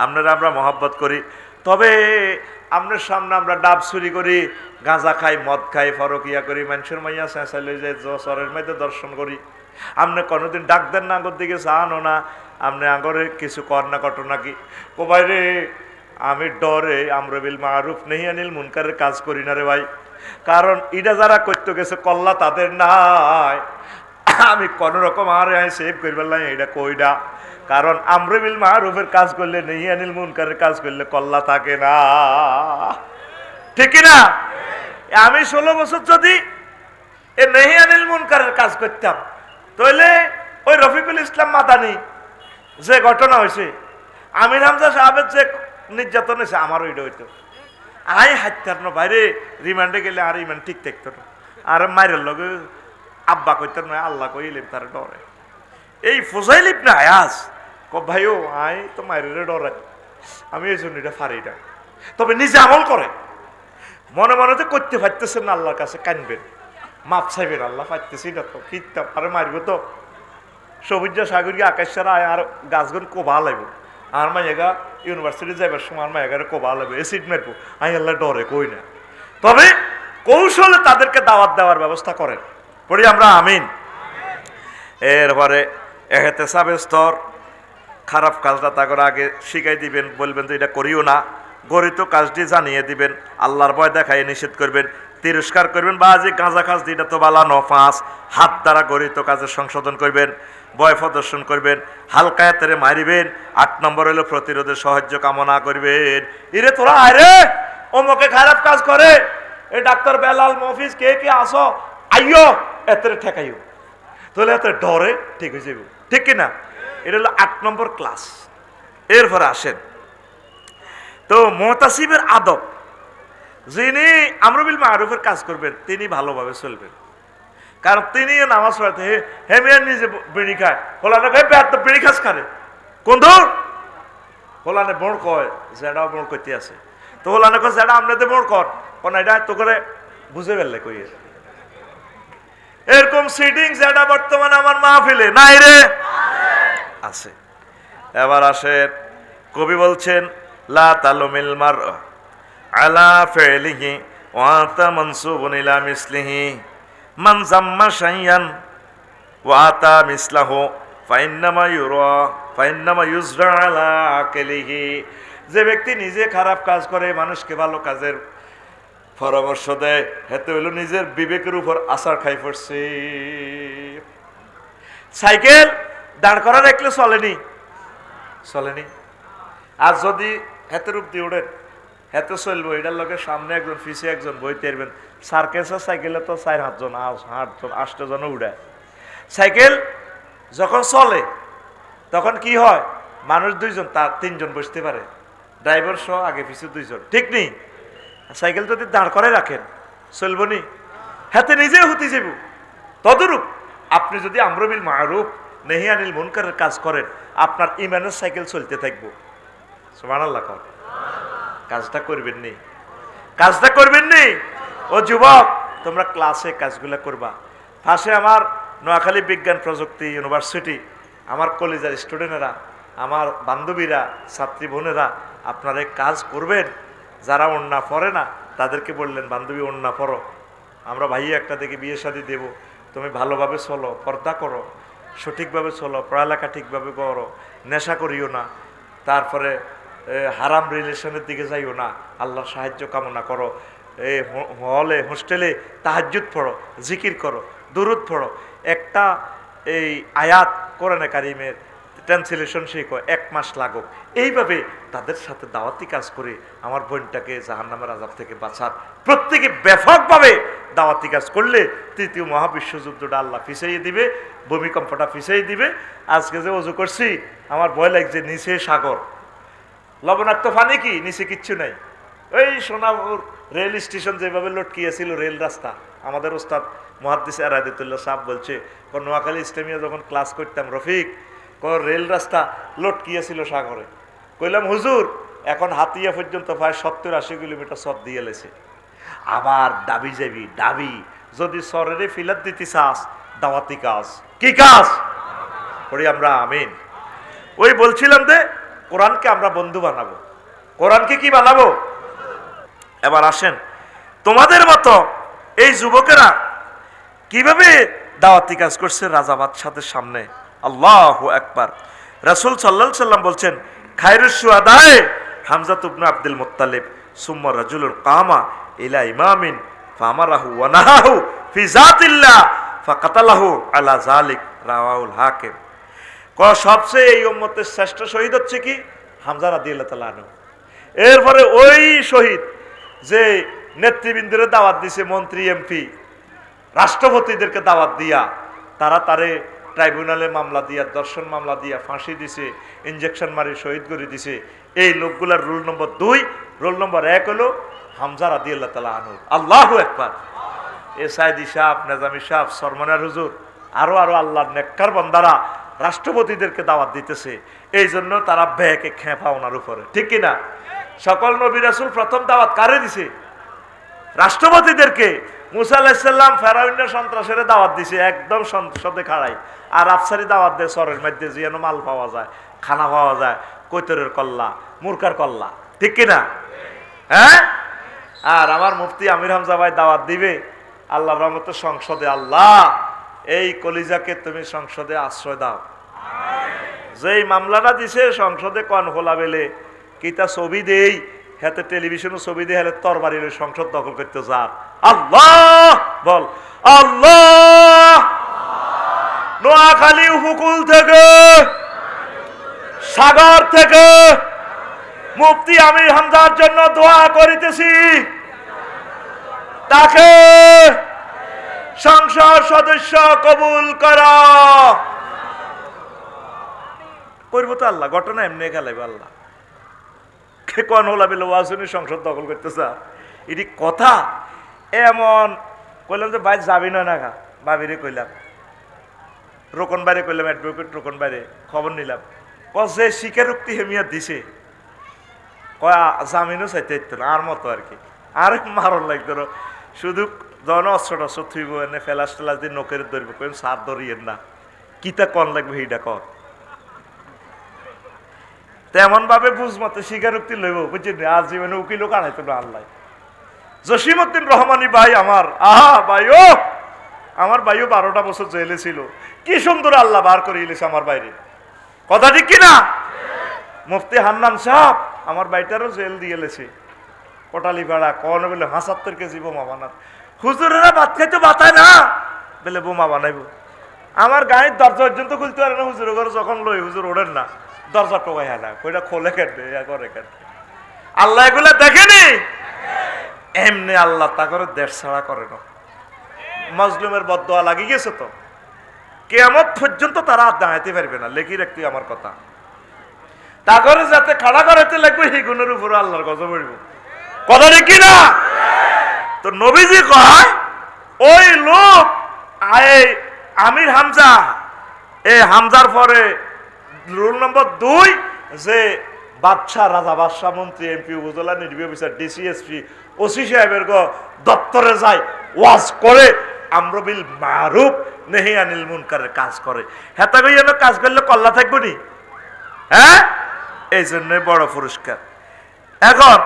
আপনারা আমরা মহব্বত করি, তবে আপনার সামনে আমরা ডাব চুরি করি, গাঁজা খাই, মদ খাই, ফরকিয়া করি, মানুষের মাইয়া চেঁচাইলে যে চরের মধ্যে দর্শন করি, আপনি কোনোদিন ডাক দেন না, আগর দিকে চাহানো না, আপনি আগরে কিছু কর না ঘটনা কি? ও ভাই রে, আমি ডরে আমর বিল মারুফ নেহি আনিল মুনকারের কাজ করি না রে ভাই, কারণ এটা যারা করতে গেছে কল্লা তাদের নাই, আমি কোন রকম আর সেভ করবার নাই এটা কইডা, কারণ আমর বিল মারুফের কাজ করলে, নেহি আনিল মুনকারের কাজ করলে কল্লা থাকে না। ঠিক না? আমি 16 বছর যদি এই নেহি আনিল মুনকারের কাজ করতাম, তাহলে ওই রফিকুল ইসলাম মাদানি যে ঘটনা হয়েছে, আমির হামজা সাহেবের যে নির্যাতন হয়েছে, আমার ওইটা হইতো, আই হাইতার না বাইরে, রিমান্ডে গেলে আর ইমান ঠিক থাকতো না, আর মায়ের লগে আব্বা কইতার নয়, আল্লাহ কইলেন তার ডরে। এই ফুজাইল ইবনে আয়াজ ভাইও আই তো মায়ের ডরে, আমি এই জন্য এটা ফারি না, তবে নিজে আমল করে, মনে মনে তো করতে পারতেছেন না, আল্লাহর কাছে কানবেন, মাপ চাইবেন, আল্লাহ পাইতেছি না তো, ফিরতাম আরে মারবো তো, সবুজ সাগর গিয়ে আকাশ ছাড়া আর গাছগুলো কোবা লাগব আর মাইগা ইউনিভার্সিটি যাইবার সময় আর মাইগারে কোবা লাগবে এসিড মারবো আমি আল্লাহ ডরে কই না। তবে কৌশলে তাদেরকে দাওয়াত দেওয়ার ব্যবস্থা করেন, পড়ি আমরা আমিন। এরপরে এহতেসাবের স্তর, খারাপ কাজটা তাকে আগে শিখাই দিবেন, বলবেন তো এটা করিও না, গরিত কাজটি জানিয়ে দিবেন, আল্লাহর ভয় দেখাই নিষেধ করবেন, তিরস্কার করবেন, বা যে গাঁজা কাজ দিটা তো বালানো পাঁচ, হাত দ্বারা গরিত কাজের সংশোধন করবেন, ভয় প্রদর্শন করবেন, হালকায়াতেরে মারিবেন। 8 নম্বর হলো প্রতিরোধের সাহায্য কামনা করবেন। ইরে তোরা আরে অমুকে খারাপ কাজ করে, এই ডাক্তার বেলাল মফিজ কে কে আসো আইও এতে ঠেকাইও, তাহলে এত ডরে ঠিক হয়ে যাবে, ঠিক কিনা? এটা হলো 8 নম্বর ক্লাস। এরপরে আসেন তো মুতাসিবের আদব, যিনি আমর বিল মারুফের কাজ করবেন তিনি ভালোভাবে চলবেন, কারণ তিনি নামাজ পড়াতে হেমিয়ার নিজে বিড়ি খায়, হোলানে খায় পেট তো বিড়ি খাস খারে কোন দূর হোলানে বোড় কয় যেটাও বোড় করতে আছে, তো হোলানে কয় যেটা আপনাদের বোড় কর কোন এটা তো করে বুঝে ফেললে কই এরকম সিটিং যেটা বর্তমানে আমার মাহফিলে নাই রে আছে। এবার আসেন কবি বলছেন লা তালুমিল মার আলা ফিলিহি ওয়া তা মানসুবুন ইলা মিসলিহি মান জাম্মা শাইয়ান ওয়া তা মিসলাহু ফাইন্নামা ইউজরা আলা আকিলিহি। যে ব্যক্তি নিজে খারাপ কাজ করে মানুষকে ভালো কাজের পরামর্শ দেয়, হেতে হইল নিজের বিবেকের উপর আছাড় খাই পড়ছে। সাইকেল দাঁড় করা রাখলে চলেনি, আর যদি হেতে রূপ দিয়ে উঠেন হেতে চলবো, এটার লোকের সামনে একজন পিছিয়ে একজন বইতে পারবেন। সার্কেসের সাইকেলে তো 4-8 জন 8 জন উড়ায়। সাইকেল যখন চলে তখন কি হয়, মানুষ 2 জন তার 3 জন বসতে পারে, ড্রাইভার সহ আগে পিছিয়ে 2 জন, ঠিক নেই? সাইকেল যদি দাঁড় করে রাখেন চলবো নি, হাতে নিজে হতে যাব। তদরূপ আপনি যদি আমর বিল মারুফ নেহি আনিল মুনকারের কাজ করেন, আপনার ইমানের সাইকেল চলতে থাকবো। সুবহানাল্লাহ, কাজটা করবেন নি ও যুবক, তোমরা ক্লাসে কাজগুলো করবা। পাশে আমার নোয়াখালী বিজ্ঞান প্রযুক্তি ইউনিভার্সিটি, আমার কলেজের স্টুডেন্টেরা, আমার বান্ধবীরা, ছাত্রী বোনেরা, আপনারা কাজ করবেন। যারা ওন্না পড়ে না তাদেরকে বললেন বান্ধবী ওন্না পড়ো, আমরা ভাইয়া একটা দেখে বিয়ে শাদী দেব, তুমি ভালোভাবে চলো, পর্দা করো, সঠিকভাবে চলো, পড়ালেখা ঠিকভাবে করো, নেশা করিও না, তারপরে হারাম রিলেশনের দিকে যাইও না, আল্লাহর সাহায্য কামনা করো, এই হলে হোস্টেলে তাহাজ্জুদ পড়ো, জিকির করো, দুরুদ পড়ো, একটা এই আয়াত কোরআনে কারিমের ট্রান্সলেশন শিখো, 1 মাস লাগুক। এইভাবে তাদের সাথে দাওয়াতি কাজ করে আমার বোনটাকে জাহান্নামের আযাব থেকে বাঁচার প্রত্যেকে ব্যাপকভাবে দাওয়াতি কাজ করলে 3য় মহাবিশ্বযুদ্ধটা আল্লাহ পিছিয়ে দিবে, ভূমিকম্পটা পিছিয়ে দিবে। আজকে যে ওযু করছি আমার ভয় লাগছে, নিচে সাগর, লবণাক্ত পানি, কি নিচে কিচ্ছু নাই। ওই সোনাপুর রেল স্টেশন যেভাবে লটকিয়েছিল রেল রাস্তা, আমাদের ওস্তাদ মুহাদ্দিস এরাদুল্লাহ সাহেব বলছে, নোয়াখালী ইসলামিয়া যখন ক্লাস করতাম রফিক, রেল রাস্তা লটকিয়েছিল সাগরে। কইলাম হুজুর এখন হাতিয়া পর্যন্ত প্রায় 70-80 কিলোমিটার সর দিয়ে লেছে। আবার দাবি যাবি দাবি, যদি সরেরে ফিলাত দিতে চাস দাওয়াতি কাজ, কি কাজ করি আমরা আমিন। ওই বলছিলাম যে কোরআনকে আমরা বন্ধু বানাবো, কোরআনকে কি বানাবো। এবার আসেন তোমাদের মতো এই যুবকেরা কিভাবে দাওয়াতি কাজ করছে রাজা বাদশাদের সামনে। আল্লাহু আকবার। রাসূল সাল্লাল্লাহু আলাইহি সাল্লাম বলছেন খায়রুশ শুহাদায়ে হামজা ইবনে আব্দুল মুত্তালিব সুম্মা রাজুলুন কামা ইলা ইমামিন ফামারাহু ওয়া নাহাহু ফি যাতিল্লাহ ফাকাতালাহু আলা যালিক, রাওয়াহুল হাকিম। সবচেয়ে এই উম্মতের শ্রেষ্ঠ শহীদ হচ্ছে কি হামজা রাদিয়াল্লাহু তাআলা আনহু। এরপরে ওই শহীদ যে নেতৃবৃন্দরে দাওয়াত দিছে, মন্ত্রী এমপি রাষ্ট্রপতিদেরকে দাওয়াত দিয়া তারে ট্রাইব্যুনালে মামলা দিয়া, দর্শন মামলা দিয়া ফাঁসি দিছে, ইনজেকশন মারি শহীদ করে দিছে। এই লোকগুলার রুল নম্বর 2, রোল নম্বর 1 হলো হামজা রাদিয়াল্লাহু তাআলা আনহু। আল্লাহু আকবার। এ সাইদি সাহেব, নেজামি সাহেব, সরমনার হুজুর, আরো আল্লাহর নেককার বান্দারা রাষ্ট্রপতিদেরকে দাওয়াত দিতেছে। এই জন্য তারা ব্যাকে খেপা ওনার উপরে, ঠিক কিনা? সকল নবী রাসূল প্রথম দাওয়াত কারে দিছে? রাষ্ট্রপতিদেরকে মুসা আলাইহিস সালাম ফেরাউনের সন্ত্রাসের দাওয়াত দিছে, একদম সংসদে খাড়াই। আর আফসারি দাওয়াত দেয় সরের মধ্যে যেন মাল পাওয়া যায়, খানা পাওয়া যায়, কৈতরের কল্লা, মুরকার কল্লা, ঠিক কিনা? হ্যাঁ। আর আমার মুফতি আমির হামজা ভাই দাওয়াত দিবে আল্লাহর রহমতে সংসদে। আল্লাহ এই কলিজাকে তুমি সংসদে আশ্রয় দাও। যেই মামলাটা দিছে সংসদে কন খোলা বেলে কিতা ছবি দেই, হাতে টেলিভিশনে ছবি দিয়ে হেলে তরবারি সংসদ দখল করতে যার। আল্লাহ বল, আল্লাহ। নোয়াখালী উপকূল থেকে, সাগর থেকে মুফতি আমির হামজার জন্য দোয়া করিতেছি, তাকে সংসদ সদস্য কবুল করা। করবো তো আল্লাহ, ঘটনা এমনি খেলাইব আল্লাহ। কে কোন হলা বেলে ওয়াজনী সংসদ দখল করতেছে, এটি কথা। এমন কইলাম যে ভাই যাবি না না, ভাবিরে কইলাম, রোকন বাইরে কইলাম, অ্যাডভোকেট রোকন বাইরে খবর নিলাম, যে স্বীকারোক্তি হেমিয়া দিছে, কয় জামিনও চাইতে না, আর মতো আর কি। আর মারণ লাগতো শুধু জন অস্ত্র টস্ত্র থুইব, এনে ফেলাস টেলাস দিয়ে নকের ধরবো, কেন সার ধরিয়েন না, কিতা কন লাগবে সেইটা কর। তেমন ভাবে বুঝমতে স্বীকারোক্তি লইব, বুঝছেন? আর জীবনে উকিলও কানাইতো না আল্লাহ। জসিমউদ্দিন রহমানী ভাই আমার, আহা ভাইও, আমার ভাইও 12টা বছর জেলে ছিল, কি সুন্দর আল্লাহ বার করে এলেছে আমার বাইরে, কথা ঠিক কিনা? মুফতি হান্নান সাহেব আমার ভাইটারও জেল দিয়ে এলেছে, কোটালি ভাড়া কন বলে 75 কেজি বোমা বানার। হুজুরেরা ভাত খাইতে বাতায় না বলে বোমা বানাইব। আমার গায়ের দরজা পর্যন্ত খুলতে পারে না, হুজুরের ঘরে যখন লই হুজুর ওড়েন না, দরজা টোকাই না, কইটা খোলে কেটে করে কেটে। আল্লাহ এগুলা দেখেনি, এমনি আল্লাহ তা করে দেশ ছাড়া করে না। মজলুমের বদদোয়া লাগি গেছে তো, কিয়ামত পর্যন্ত তারা আর দাঁড়াইতে পারবে না। লেখি রাখতে আমার কথা, তা করে যাতে খাড়া করাইতে লাগবে সেই গুণের উপরে আল্লাহর গজব পড়ব, কথা দেখি না? তো নবীজি কয় ওই লোক আমির হামজা, এই হামজার পরে রুল নম্বর 2 যে বাদশাহ, রাজা, বাদশাহ, মন্ত্রী, এমপি, উপজেলা নির্বাহী অফিসার, ডিসিএসপি, ওসি সাহেবের দপ্তরে যায়, ওয়াজ করে, আমর বিল মারুফ নেহি আনিল মুনকারের কাজ করে। হেতা কইয়ানো কাজ করলে কল্লা থাকবো নি? হ্যাঁ, এই জন্য বড় পুরস্কার। এখন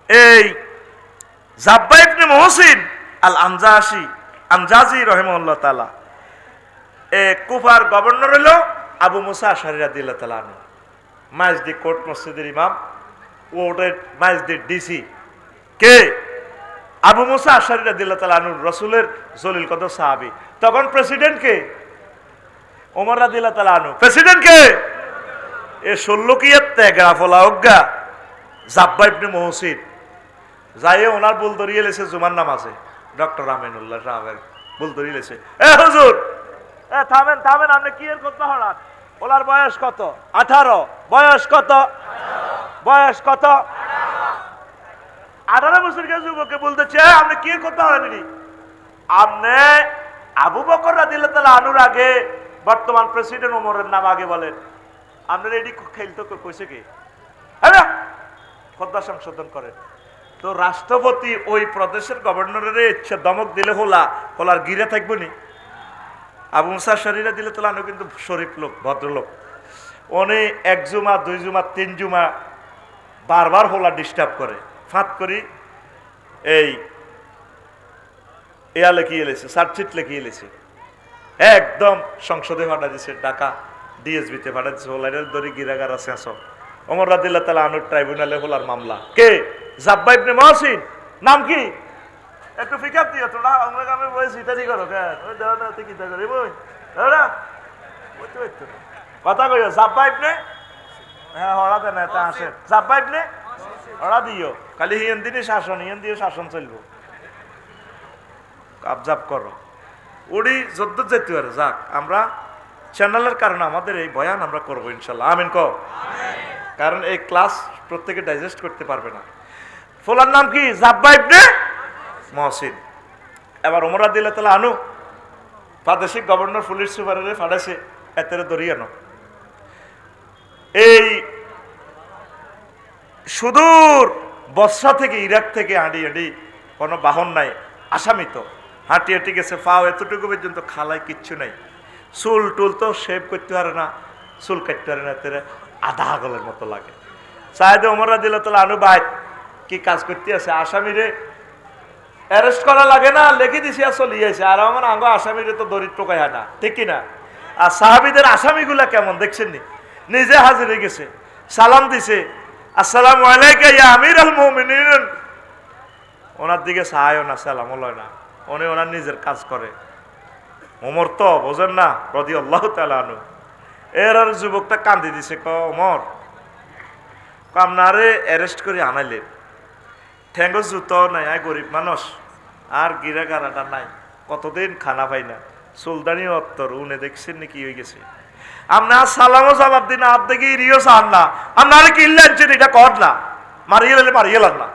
এই জাব্বা ইবনে মুহসিন আল আমজাজি রাহিমাহুল্লাহ তাআলা, কুফার গভর্নর হলো আবু মুসা আশআরী রাদিয়াল্লাহু তাআলা আনহু, মাইজদি কোর্ট মসজিদের ইমাম, ওটের মাইজদি ডিসি কে আবু মুসা আশআরী রাদিয়াল্লাহু তাআলা আনহু, রাসূলের জলিল কদর সাহাবী। তখন প্রেসিডেন্ট কে? ওমর রাদিয়াল্লাহু তাআলা আনহু। প্রেসিডেন্ট কে? এ 16 কিয়াত তেগরা ফলা অজ্ঞা জাব্বা ইবনে মুহসিন যাইয়ে ওনার বুল ধরিয়ে লেছে জুমার নামাজে, ডক্টর আমিনুল্লাহ সাহেবের বুল ধরিয়ে লেছে, এ হুজুর, এ থামেন থামেন, আপনি কি এর কথা হঠাৎ? ওনার বয়স কত? 18। বয়স কত? বয়স কত? 18 বছরের যুবককে বলতেছে আপনি কি এর কথা হলেন? আপনি আবু বকর রাদিয়াল্লাহু তাআলা আনহুর আগে বর্তমান প্রেসিডেন্ট ওমরের নাম আগে বলেন। আপনার এডি খেলতে কইছে কি? হ্যাঁ, খোদা সংশোধন করেন। তো রাষ্ট্রপতি ওই প্রদেশের গভর্নরের ইচ্ছা দমক দিলে হোলার গিরে থাকবো নি? আবু মুসা আশআরী রাদিয়াল্লাহু তাআলা আনহু কিন্তু শরীফ লোক, ভদ্রলোক। উনি 1 জুমা 2 জুমা 3 জুমা বারবার হোলা ডিস্টার্ব করে, ফাঁত করি এই এয়া লেখিয়ে এলেছে, চার্জশিট লেখিয়ে এলেছে, একদম সংসদে ফাটা দিচ্ছে, ঢাকা ডিএসবিতে ফাটা দিচ্ছে, হোলারের দড়ি গিরাগার আছে। ওমর রাদিয়াল্লাহু তাআলা আনহু ট্রাইব্যুনালে হোলার মামলা। কে? জাব্বা ইবনে মুহসিন। নাম কি? একটু পিকআপ দিও তোরা, আমরা আমি বলেছি ইত্যাদি করো কেন? ওই দাও না, তুই কি তা করি বই দাও, কথা কইও। জাব্বা ইবনে, হ্যাঁ হড়া দেন, এটা আসে জাব্বা ইবনে হড়া দিও, খালি হিয়েন দিনই শাসন, হিয়েন দিয়ে শাসন চলবো, কাবজাব করো। উড়ি যদ্দ যেতে পারে যাক, আমরা চ্যানেলের কারণে আমাদের এই বয়ান আমরা করবো ইনশাল্লাহ, আমিন কও। কারণ এই ক্লাস প্রত্যেকে ডাইজেস্ট করতে পারবে না। ফোলার নাম কি? জাব্বা ইবনে মুহসিন। এবার ওমর রাদিয়াল্লাহু তাআলা আনহু প্রাদেশিক গভর্নর পুলিশ সুপারে ফাটাইছে, এতেরে ধরিয়ে আনো। এই সুদূর বসরা থেকে ইরাক থেকে হাঁটি হাঁটি, কোনো বাহন নাই, আসামি তো হাঁটি হাঁটি গেছে, পাও এতটুকু পর্যন্ত, খালায় কিচ্ছু নাই, চুল টুল তো শেভ করতে পারে না, চুল কাটতে পারে না, তেরে আধা আগলের মতো লাগে। সাহেদ ওমর রাদিয়াল্লাহু তাআলা আনহু ভাই কি কাজ করতে আছে, আসামিরে অ্যারেস্ট করা লাগে না, লিখে দিছি আর চলিয়েছে, আর আমার আঙ্গ আসামিরে তো দরিদ্র টোকায় না, ঠিক কিনা? আর সাহাবীদের আসামিগুলা কেমন দেখছেন নি, নিজে হাজির হয়ে গেছে, সালাম দিছে, আসসালামু আলাইকা ইয়া আমিরুল মুমিনিন, ওনার দিকে চায়ও না, সালামও লয় না, উনি ওনার নিজের কাজ করে। ওমর তো বোঝেন না রাদিয়াল্লাহু তাআলা আনহু। এর আর যুবকটা কান্দি দিছে, ক ওমর আপনারে অ্যারেস্ট করে আনাইলেন, ঠেঙ্গ জুতো নাই, আয় গরিব মানুষ, আর গিরা গারাটা নাই, কতদিন খানা পাই না, সুলতানি অত্তর উনি দেখছেন নি কি হয়ে গেছে, আপনার সালামও জবাব দিন, আপ দেখি রিও চান না, আপনার কি ইল্লাচ্ছেন এটা কর না, মারিয়ে গেলে মারিয়ে লাগ না।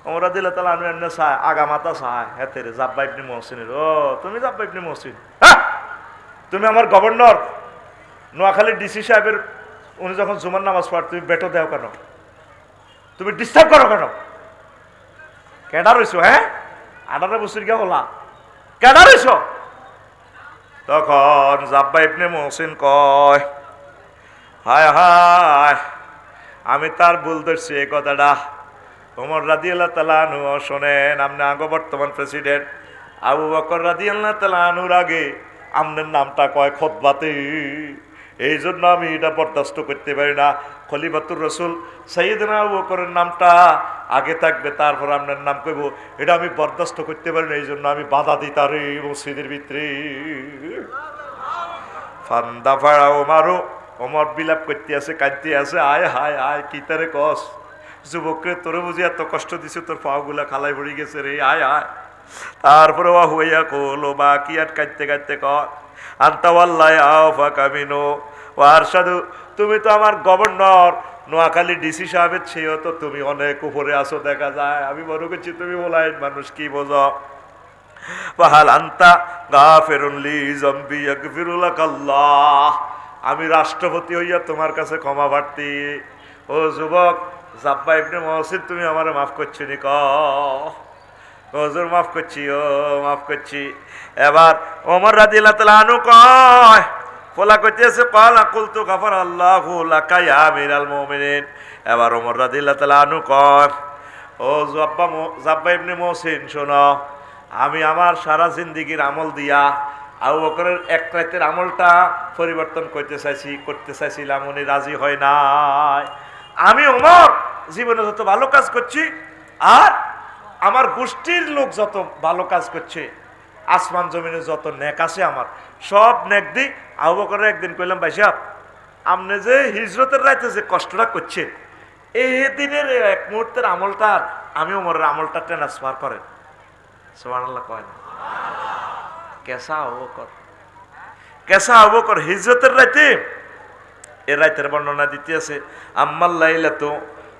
ওমরা দিলে তাহলে আমি এমনি চাই, আগা মাথা চাই, হ্যাঁ তেরে জাব্বা ইবনে মহসিনের, ও তুমি জাব্বা ইবনে মহসিন, হ্যাঁ তুমি আমার গভর্নর নোয়াখালী ডিসি সাহেবের, উনি যখন জুমার নামাজ পড় তুমি বেটো দেও কেন, তুমি ডিস্টার্ব করো কেন, কেডা রইছো, হ্যাঁ 18 বছর গিয়া হলা, কেডা রইছো? তখন জাব্বা ইবনে মহসিন কয়, হায় হায় আমি তার ভুল ধরছি এই কথাটা। ওমর রাদিয়াল্লাহু তাআলা আনহু শোনেন, আপনি আগে বর্তমান প্রেসিডেন্ট, আবু বকর রাদিয়াল্লাহু তাআলা আনহুর আগে আপনার নামটা কয় খুতবাতে, এই জন্য আমি এটা বরদাস্ত করতে পারি না, খলিফাতুর রাসূল সাইয়েদনা আবু বকরের নামটা আগে থাকবে, তারপর আপনার নাম কইব, এটা আমি বরদাস্ত করতে পারি না, এই জন্য আমি বাধা দিতারি মসজিদের ভিতরে। ফান্দা ফাড়া ওমারও, ওমর বিলাপ করতে আছে, কাঁদতে আছে, আয় হায় আয় কি তারে কস, যুবকরে তোরে বুঝি এত কষ্ট দিছে, তোর পাগুলা খালাই পড়ে গেছে রে, আয় আয়। তারপরে ও হইয়া কলো বা কি আর কাঁদতে কাঁদতে কর, আন্তাওয়াল্লাহ আফা কামিনো ও আর সাধু, তুমি তো আমার গভর্নর, নোয়াখালী ডিসি সাহেবের ছেও তো তুমি অনেক উপরে আসো দেখা যায়, আমি মনে করছি তুমি বলাই মানুষ কি বোঝো। ওয়াহাল আন্তা গাফিরুন লি যামবি ইয়াগফিরুলাকাল্লাহ, আমি রাষ্ট্রপতি হইয়া তোমার কাছে ক্ষমা প্রার্থী। ও যুবক জাব্বা ইবনে মহসিন, তুমি আমারে মাফ করছো নি? হুজুর মাফ করছি, ও মাফ করছি। এবার ওমর রাদিয়াল্লাহু তাআলা আনহু কয়, ফলা কইতেছে ক্বালা কুলতু গাফারাল্লাহু লাকা ইয়া আমিরাল মুমিনিন। এবার ওমর রাদিয়াল্লাহু তাআলা আনহু কয়, ও জাব্বা ইবনে মহসিন শোনো, আমি আমার সারা জিন্দেগির আমল দিয়া আবু বকরের এক রাতের আমলটা পরিবর্তন করতে চাইছিলাম, উনি রাজি হয় নাই। আমি ওমর জীবনে যত ভালো কাজ করছি, আর আমার গোষ্ঠীর লোক যত ভালো কাজ করছে, আসমান জমিনে যত নেক আছে আমার, সব নেক দিই। আবু বকরের একদিন কইলাম, ভাই সাহেব আপনি যে হিজরতের রাইতে যে কষ্টটা করছেন, এই দিনের এক মুহূর্তের আমলটা আমি ওমরের আমলটা ট্রান্সফার করেন। সুবহানাল্লাহ কয় না? কেসা আবু বকর হিজরতের রাইতে, এ রাইতের বর্ণনা দিতে আছে, আম্মাল লাইলাতু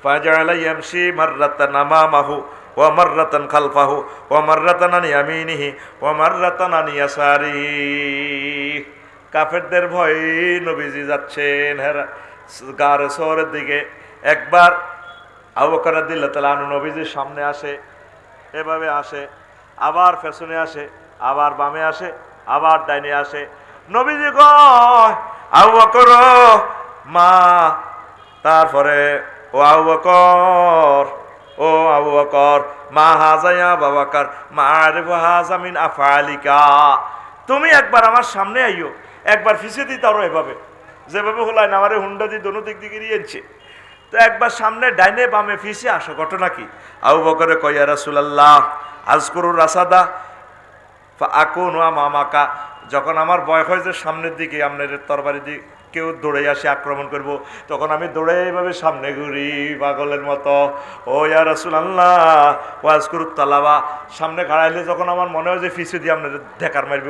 ফাজাআলা ইয়ামশি মাররাতান আমামাহু ওয়া মাররাতান খালফাহু ওয়া মাররাতান আন ইয়ামিনিহি ওয়া মাররাতান আন ইয়াসারিহি। কাফেরদের ভয়ে নবীজি যাচ্ছেন গারে শহরের দিকে, একবার আবু বকর রাদিয়াল্লাহু তাআলা আনহু নবীজির সামনে আসে, এভাবে আসে, আবার পেছনে আসে, আবার বামে আসে, আবার ডাইনে আসে। নবীজি কয়, আবু বকর মা, তারপরে ও আবু বকর মা হাজায়া বাবাকার মা আরিফু হাজা মিন আফআলিকা, তুমি একবার আমার সামনে আইও, একবার ফিসে দিতে আরো, এভাবে যেভাবে হলাই না আমারে হুন্ডা দিয়ে দোনো দিক দিকে নিয়েছে, তো একবার সামনে ডাইনে বামে ফিসে আসো, ঘটনা কি? আবু বকরে কয়, ইয়া রাসূলুল্লাহ আযকুরু রাসাদা ফাআকুনু আমামাকা, যখন আমার ভয় হয় যে সামনের দিকে আপনার তরবারি দিয়ে কেউ দৌড়ে আসে আক্রমণ করব, তখন আমি দৌড়ে এইভাবে সামনে ঘুরি পাগলের মতো। ও ইয়া রাসূলুল্লাহ ওয়াজকুরুত তালাবা, সামনে খাড়াইলে যখন আমার মনে হয় যে ফিসে দিয়ে আপনার ঢেকার মারব,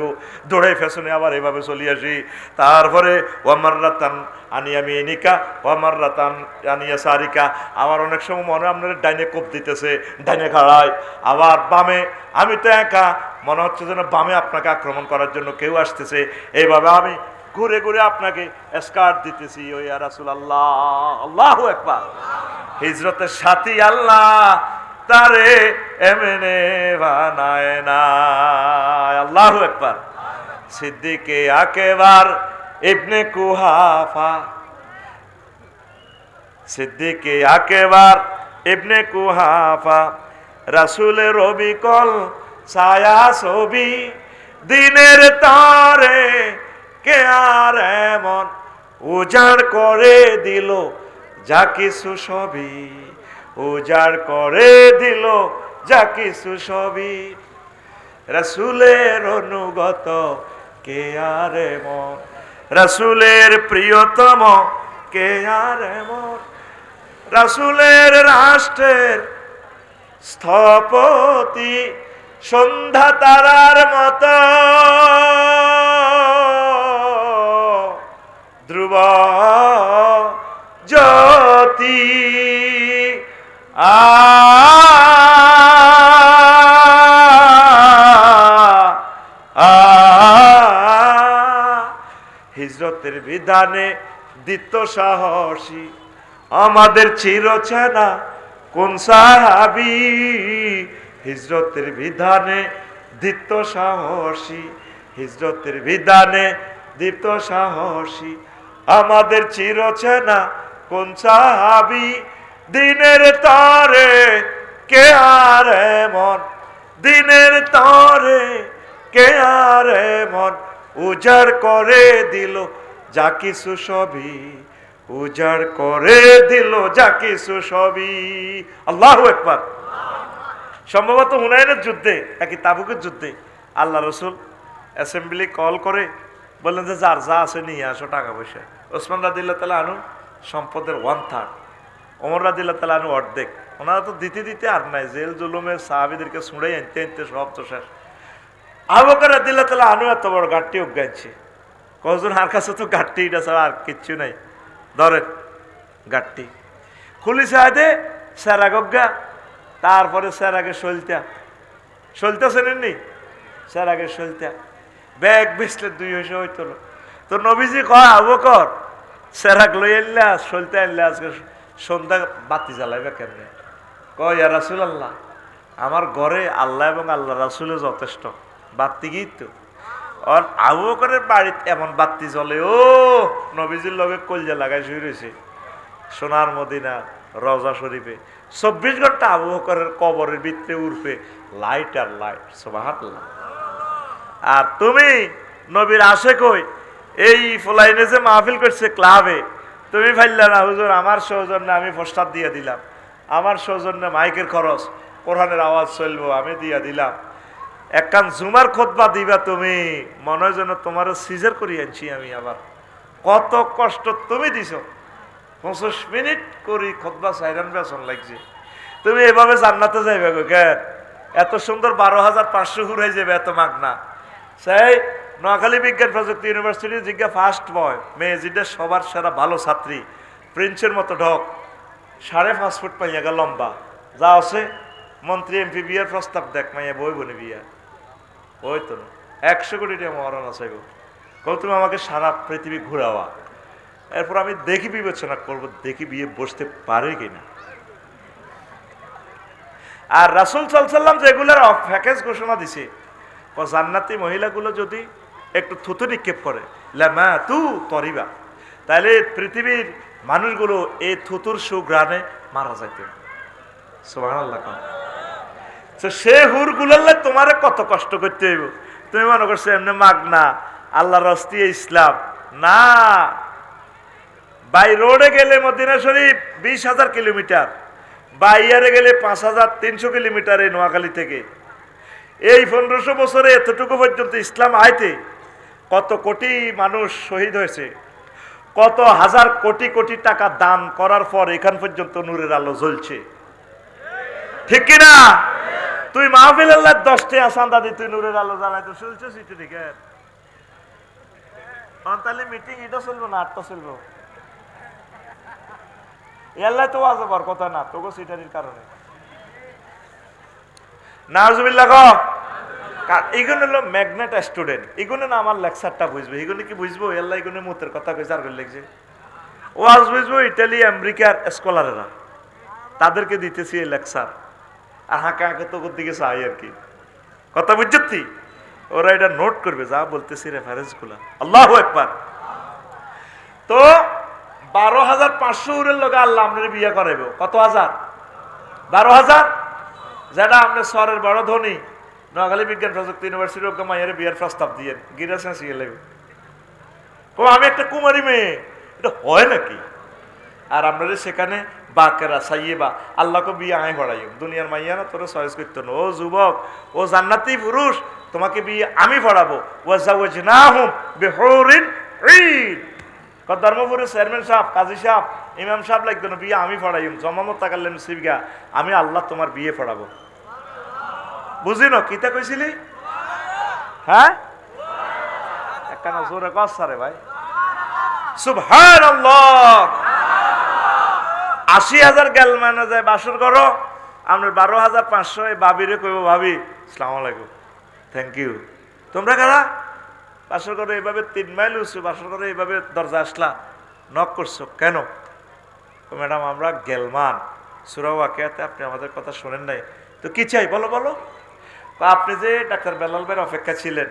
দৌড়ে ফেসনে আবার এইভাবে চলে আসি। তারপরে ওয়ামাররাতান আনিয়ামিনিকা ওয়ামাররাতান আনিয়াসারিকা, আমার অনেক সময় মনে হয় আপনার ডাইনে কোপ দিতেছে, ডাইনে খাড়ায়, আবার বামে, আমি তো একা, মনে হচ্ছে যেন বামে আপনাকে আক্রমণ করার জন্য কেউ আসতেছে, এইভাবে আমি ঘুরে ঘুরে আপনাকে স্কার্ট দিতেছি ও ইয়া রাসূলুল্লাহ। আল্লাহু আকবার। হিজরতের সাথী আল্লাহ তারে এমনে বানায় না। আল্লাহু আকবার। সিদ্দিকে আকবার ইবনে কুহাফা, সিদ্দিকে আকবার ইবনে কুহাফা, রাসূলের অবিকল ছায়া ছবি, দিনের তারে কে আর এমন উজাড় করে দিল যা কিছু সবই, উজাড় করে দিল যা কিছু সবই। রাসূলের অনুগত কে আর এমন, রাসূলের প্রিয়তম কে আর এমন, রাসূলের রাষ্ট্রের স্থপতি সন্ধ্যা তারার মতো ধ্রুব জ্যোতি। হিজরতের বিধানে দিত সাহসী আমাদের চিরচেনা কোন সাহাবী, হিজরতের বিধানে দিত সাহসী, হিজরতের বিধানে দিত সাহসী আমাদের চিরচেনা কোন সাহাবী, দিনের তরে কে আর এমন, দিনের তরে কে আর এমন উজাড় করে দিল যা কিছু সবই, উজাড় করে দিল যা কিছু সবই। আল্লাহু আকবার। সম্ভবত হুনাইনের যুদ্ধে নাকি তাবুকের যুদ্ধে আল্লাহ রসুল অ্যাসেম্বলি কল করে বললেন যে যার যা আছে নিয়ে আসো টাকা পয়সা। ওসমান রাদিয়াল্লাহু তাআলা আনহু সম্পদের 1/3, ওমর রাদিয়াল্লাহু তাআলা আনহু অর্ধেক। ওনারা তো দিতে দিতে আর নাই, জেল জুলুমে সাহাবীদেরকে ছুঁড়ে আনতে আনতে সব তো শেষ। আবু বকর রাদিয়াল্লাহু তাআলা আনহু এত বড় গাড়টি উগাইছে, কজন আর কাছে তো গাড়টি এটা ছাড়া আর কিচ্ছু নাই, ধরেন গাড়টি খুলি সাহায্যে সেরাগজ্ঞা, তারপরে সেরাগে সলতা, সলতা চেনেননি? সেরাগে সলতা ব্যাগ বেচলে 200 হইতো। তো নবীজি কয় আবু বকর সেরাগ লই আনলা সলতা আনলা আজকে সন্ধ্যা বাতি জ্বালাইবে কেমনে? কয় ইয়া রাসূলুল্লাহ আমার ঘরে আল্লাহ এবং আল্লাহ রাসূলে যথেষ্ট, বাতি গিয়ে তো। আর আবু বকরের বাড়িতে এমন বাতি জ্বলে, ও নবীজির লগে কলজা লাগাই শুয়ে রয়েছে সোনার মদিনা রওজা শরীফে। 24 ঘন্টা আবু বকরের কবরের ভিতরে উঠবে লাইট আর লাইট। সুবহানাল্লাহ। আর তুমি নবীর আশেক হই এই ফলাইনে যে মাহফিল করছে ক্লাবে, তুমি ফাইল্লা না হুজুর আমার সৌজন্যে আমি প্রস্তাব দিয়ে দিলাম, আমার সৌজন্যে মাইকের খরচ, কোরআনের আওয়াজ চলবো আমি দিয়ে দিলাম, একখান জুমার খুতবা দিবা, তুমি মনে হয় যেন তোমার সিজার করি আনছি আমি। আবার কত কষ্ট তুমি দিছ, 25 মিনিট করি খুতবা সাইরান বেসন লাগছে। তুমি এভাবে জান্নাতে যাইবে গো কেন? এত সুন্দর 12,500 ঘুরে যাবে এত মাগনা। সেই নোয়াখালী বিজ্ঞান প্রযুক্তি ইউনিভার্সিটির জিজ্ঞা ফার্স্ট বয় মেয়ে যেটা সবার সেরা ভালো ছাত্রী, প্রিন্সের মতো ঢক, 5.5 ফুট পাইয়া গা লম্বা, যা আছে মন্ত্রী এমপি বিয়ার প্রস্তাব দেখ মাইয়া বই বনে বিয়া। ওই তো 100 কোটি টাকা মহারণা চাইব, কও তুমি আমাকে সারা পৃথিবী ঘুরাওয়া, এরপর আমি দেখি বিবেচনা করব দেখি বিয়ে বসতে পারে কিনা। আর রাসূল সাল্লাল্লাহু আলাইহি ওয়াসাল্লাম যেগুলোর প্যাকেজ ঘোষণা দিছে, জান্নাতি মহিলাগুলো যদি একটু থুতু নিক্ষেপ করে লামা তু তরিবা, তাহলে পৃথিবীর মানুষগুলো এই থুতুর সুঘ্রাণে মারা যাইত। সুবহানাল্লাহ। তো সে হুর গুলাল্লা তোমারে কত কষ্ট করতে হইব, তুমি মনে করছো এমনি মাগনা আল্লাহর রাস্তায় ইসলাম না। বাই রোডে গেলে মদিনা শরীফ 20,000 কিলোমিটার, বাই এয়ারে গেলে 5,300 কিলোমিটার এই নোয়াখালী থেকে। এই 1500 বছরে এতটুকু পর্যন্ত ইসলাম আইতে কত কোটি মানুষ শহীদ হয়েছে, কত হাজার কোটি কোটি টাকা দান করার পর এখান পর্যন্ত নূরের আলো জ্বলছে, ঠিক কিনা? তুই মাহফিল আল্লাহ 10টা আসান্দা দি তুই নূরের আলো জ্বালাই তো চলছিস ইটে দিকে। তাহলে মিটিং এটা চলবো না আটটা চলবো, এল্লাই তো আজবার কথা না তোকে সিটারির কারণে। নাউজুবিল্লাহ। এগুলো হলো ম্যাগনেট স্টুডেন্ট, এগুলো না আমার লেকচারটা বুঝবে, এগুলো কি বুঝবো? এল্লা এগুলো মুতের কথা কইছে আর লিখছে। ওয়াজ বুঝবো ইটালি আমেরিকার স্কলারেরা, তাদেরকে দিতেছি এই লেকচার। আর হাঁকে হাঁকে তো দিকে চাই আর কি, কথা বুঝছি? ওরা এটা নোট করবে যা বলতেছি রেফারেন্স গুলা। আল্লাহু আকবার। তো 12,500 উরের লোকে আল্লাহ আপনার বিয়ে করাইব। কত হাজার? 12,000। যেটা আপনি শহরের বড় ধনী নোয়াখালী বিজ্ঞান প্রযুক্তি ইউনিভার্সিটির ওকে মাইয়ের বিয়ের প্রস্তাব দিয়ে গিরেছেন শিখে লাগবে। ও আমি একটা কুমারী মেয়ে, এটা হয় নাকি? আর আপনার সেখানে বাকেরা সাইয়েবা আল্লাহকে বিয়ে আয় পড়াই, দুনিয়ার মাইয়া না তোরা চয়েস করতো না। ও যুবক, ও জান্নাতি পুরুষ, তোমাকে বিয়ে আমি পড়াবো। ওয়াজাওয়াজনাহুম বিহুরিন ঈন। ধর্মপুরের চেয়ারম্যান সাহেব, কাজী সাহেব, ইমাম সাহেব লাগতো না, বিয়ে আমি পড়াইম। জমামত তাকালেন সিবগা, আমি আল্লাহ তোমার বিয়ে পড়াবো। বুঝি না কিতা কইছিলি? হ্যাঁ, একখানা জোরে কস রে ভাই। সুবহানাল্লাহ। 80,000 গেল মানে যায় বাসর করো, আমরা 12,500 এই বাবিরে কইব, ভাবি আসসালামু আলাইকুম, থ্যাংক ইউ। তোমরা কারা? বাসর করে এইভাবে 3 মাইল উঁচু বাসর করে এইভাবে দরজা আসলা, নক করছো কেন? ম্যাডাম আমরা গেলমান, সূরা ওয়াকিয়াতে আপনি আমাদের কথা শোনেন নাই, তো কি চাই বলো বলো। আপনি যে ডাক্তার বেলাল ভাইয়ের অপেক্ষা ছিলেন,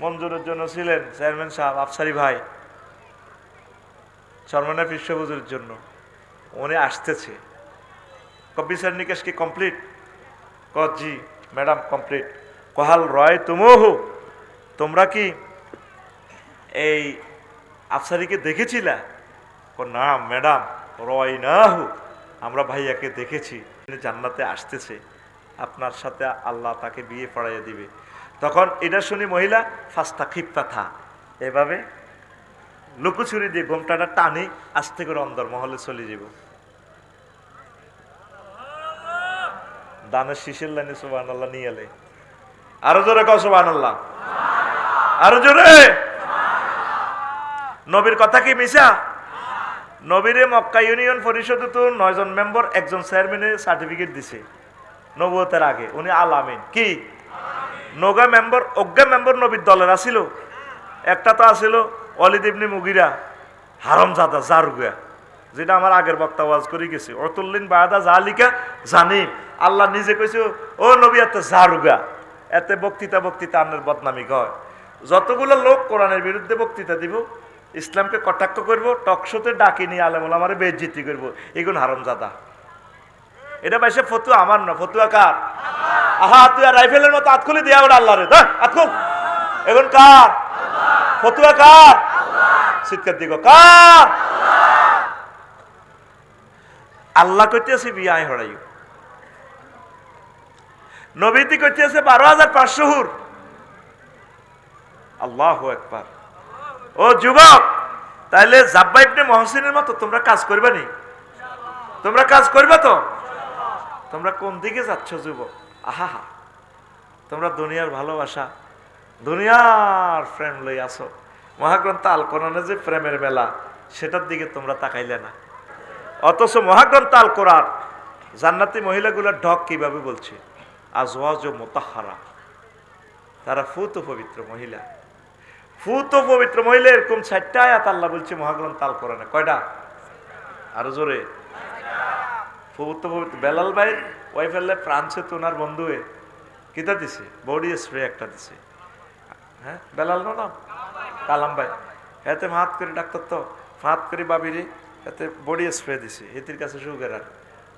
মঞ্জুরের জন্য ছিলেন, চেয়ারম্যান সাহেব, আফসারি ভাই, চরমনের পৃষ্ঠভূজের জন্য উনি আসতেছে। বিচার নিকেশ কি কমপ্লিট? জি ম্যাডাম কমপ্লিট। কহাল রয় তুমহু, তোমরা কি এই আফসারিকে দেখেছিলা? না ম্যাডাম, রয় না হু, আমরা ভাইয়াকে দেখেছি, তিনি জান্নাতে আসতেছে, আপনার সাথে আল্লাহ তাকে বিয়ে পড়াইয়া দিবে। তখন এটা শুনি মহিলা ফাস্তা খিপ্তা থা, এভাবে লুকোচুরি দিয়ে ঘোমটাটা টানি আস্তে করে অন্দর মহলে চলে যাব। দানের শীষের লাইনে সুবহানাল্লাহ নিয়ে এলে। আরো জোরে কও সুবহানাল্লাহ, আরো জোরে। নবীর কথা কি মিশা? নবীরে মক্কা ইউনিয়ন পরিষদ তো 9 জন মেম্বার, একজন চেয়ারম্যানের সার্টিফিকেট দিছে নবুয়তের আগে, উনি আল আমিন। কি নগা মেম্বার, অজ্ঞা মেম্বার নবীর দলের আসিল। একটা তো আসিল ওয়ালিদ ইবনে মুগিরা, হারামজাদা জারুগা, যেটা আমার আগের বক্তা ওয়াজ করে গেছে। অতুল্লিন বায়াদা জালিকা জানি, আল্লাহ নিজে কইছে ও নবী এত জারুগা, এতে বক্তৃতা বক্তৃতা আন্নের বদনামি কয়। যতগুলো লোক কোরআনের বিরুদ্ধে বক্তৃতা দিব, ইসলামকে কটাক্ষ করব, টকশোতে ডাকি নিয়ে আলেম ওলামারে বেইজ্জতি করব, এগুলো হারামজাদা। এটা বাইসে ফতুয়া আমার না, ফতুয়া কার? আহা তুই আর রাইফেলের মতো হাত খুলে দিয়া ওটা আল্লাহ রে, হাত খুল। এখন কার ফতুয়া? কার? চিৎকার দিগ কার? আল্লাহ কইতেছে বিয়ে আয় হরাইও, নবীতি কইতেছে 12,500 হুর। আল্লাহু আকবার। ও যুবক, তাইলে জাব্বা ইবনে মহসিনের মতো তোমরা কাজ করবে নি? তোমরা কাজ করবে তো? তোমরা কোন দিকে যাচ্ছ যুবক? আহা, তোমরা দুনিয়ার ভালোবাসা, দুনিয়ার প্রেম লই আসো, মহাগ্রন্থ আল কোরআনে যে প্রেমের মেলা, সেটার দিকে তোমরা তাকাইলে না। অথচ মহাগ্রন্থ আল কোরআন জান্নাতি মহিলাগুলোর ঢক কিভাবে বলছে, আজওয়াজ মুতাহহারা, তারা ফুত পবিত্র মহিলা। ফুত পবিত্র মহিলা এরকম 4টা আয়াত আল্লাহ বলছে মহাগ্রন্থ আল কোরআনে। কয়টা? আরো জোরে। ফুত পবিত্র। বেলাল ভাই ওয়াইফেলে ফ্রান্সে তো ওনার বন্ধু কিতা দিছে, বডি স্প্রে একটা দিছে। হ্যাঁ, বেলাল না নাম, কালাম ভাই, এতে হাত করে ডাক্তার তো হাত করে বাবিরে এতে বডি স্প্রে দিছে। এটির কাছে সুগার,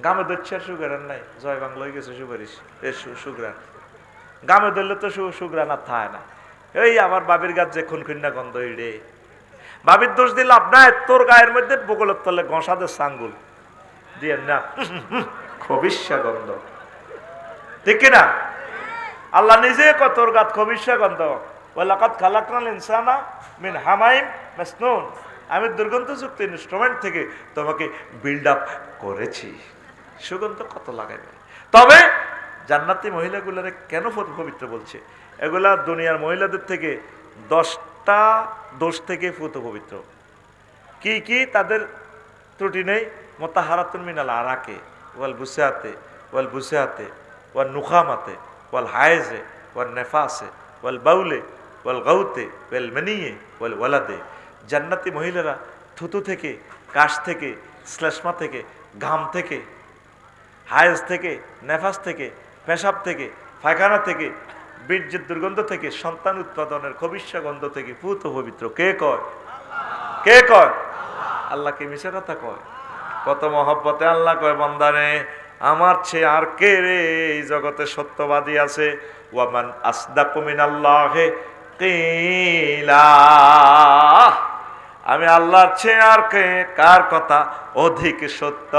গামে ধরছে আর সুগার নাই, জয় বাংলা হয়ে গেছে সুপারিশ সুগ্রান। গামে ধরলে তো সুগ্রান আর থায় না। এই আমার বাবির গাছ যে খুনখুন্না গন্ধ রে, বাবির দোষ দিলে আপনার তোর গায়ের মধ্যে বগলের তলে গসাদের সাঙ্গুল দিয়ে না, খবিষ্যা গন্ধ, ঠিক কিনা? আল্লাহ নিজে কত তোর গাছ খবিষ্যা গন্ধ। ওয়ালাকাদ খালাকনাল ইনসানা মিন হামাইম মাসনুন, আমি দুর্গন্ধযুক্ত ইনস্ট্রুমেন্ট থেকে তোমাকে বিল্ড আপ করেছি। সুগন্ধ কত লাগাইবে। তবে জান্নাতি মহিলাগুলোরে কেন পবিত্র বলছে? এগুলা দুনিয়ার মহিলাদের থেকে 10টা দোষ থেকে ফুত পবিত্র। কি কি তাদের ত্রুটি নেই? মুতাহহারাতুন মিনাল আরাকে ওয়াল বুসাতে ওয়াল বুসাতে ওয়াল নুখামাতে ওয়াল হায়েজে ওয়াল নেফাসে ওয়াল বাউলে ওয়াল গাউতে ওয়াল মানিয়ে ওয়াল ওয়ালাদে। জান্নাতি মহিলারা থুতু থেকে, কাশ থেকে, শ্লেষ্মা থেকে, ঘাম থেকে, হায়েজ থেকে, নেফাস থেকে, পেশাব থেকে, পায়খানা থেকে, বীর্যের দুর্গন্ধ থেকে, সন্তান উৎপাদনের খবিষ্যা গন্ধ থেকে পুত পবিত্র। কে কয়? কে কয়? আল্লাহ কি মিছে কথা কয়? কত মহব্বতে আল্লাহ কয়, বান্দারে আমার চেয়ে আর কে রে এই জগতে সত্যবাদী আছে? ওয়ামান আসদাকু মিনাল্লাহি কিলা। আমি আল্লাহর চেয়ে আর কে, কার কথা অধিক সত্য?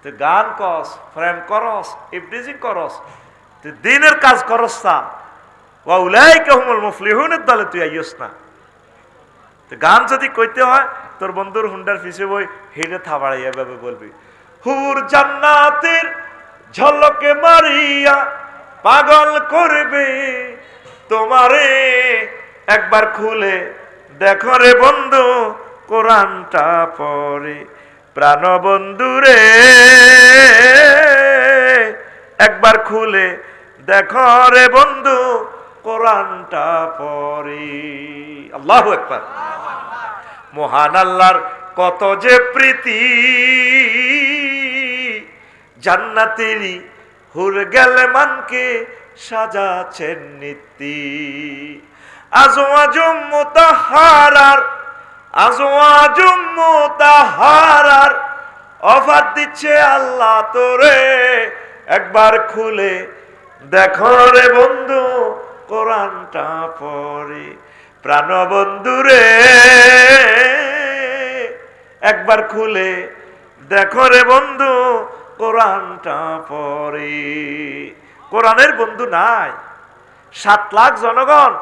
তুই গান করস, প্রেম করস, ইবলিজিং করস, তুই দিনের কাজ করস না, ওয়া উলাইকা হুমুল মুফলিহুনের দলে তুই আইয়স না। গান যদি কইতে হয় তোর বন্ধুর হুন্ডার পিছে বই হেডে থাবাড়াইয়া ভাবে বলবি, হুর জান্নাতের ঝলকে মারিয়া পাগল করবে তোমারে, একবার খুলে দেখো রে বন্ধু কোরআনটা পড়ে। প্রাণ বন্ধু রে একবার খুলে দেখো রে বন্ধু কোরআনটা পড়ে। আল্লাহু আকবার। মহান আল্লাহর কত যে প্রীতি, জান্নাতেরই হুর গেলমানকে সাজাছেন নীতি। আজওয়াজুম মুতাহহারার, আজওয়াজুম মুতাহহারার অফার দিচ্ছে আল্লাহ তোরে, একবার খুলে দেখো রে বন্ধু কোরআনটা পড়ে। প্রাণ বন্ধু রে একবার খুলে দেখো রে বন্ধু কোরআনটা পড়ে। কোরআনের বন্ধু নাই। 7 লাখ জনগণ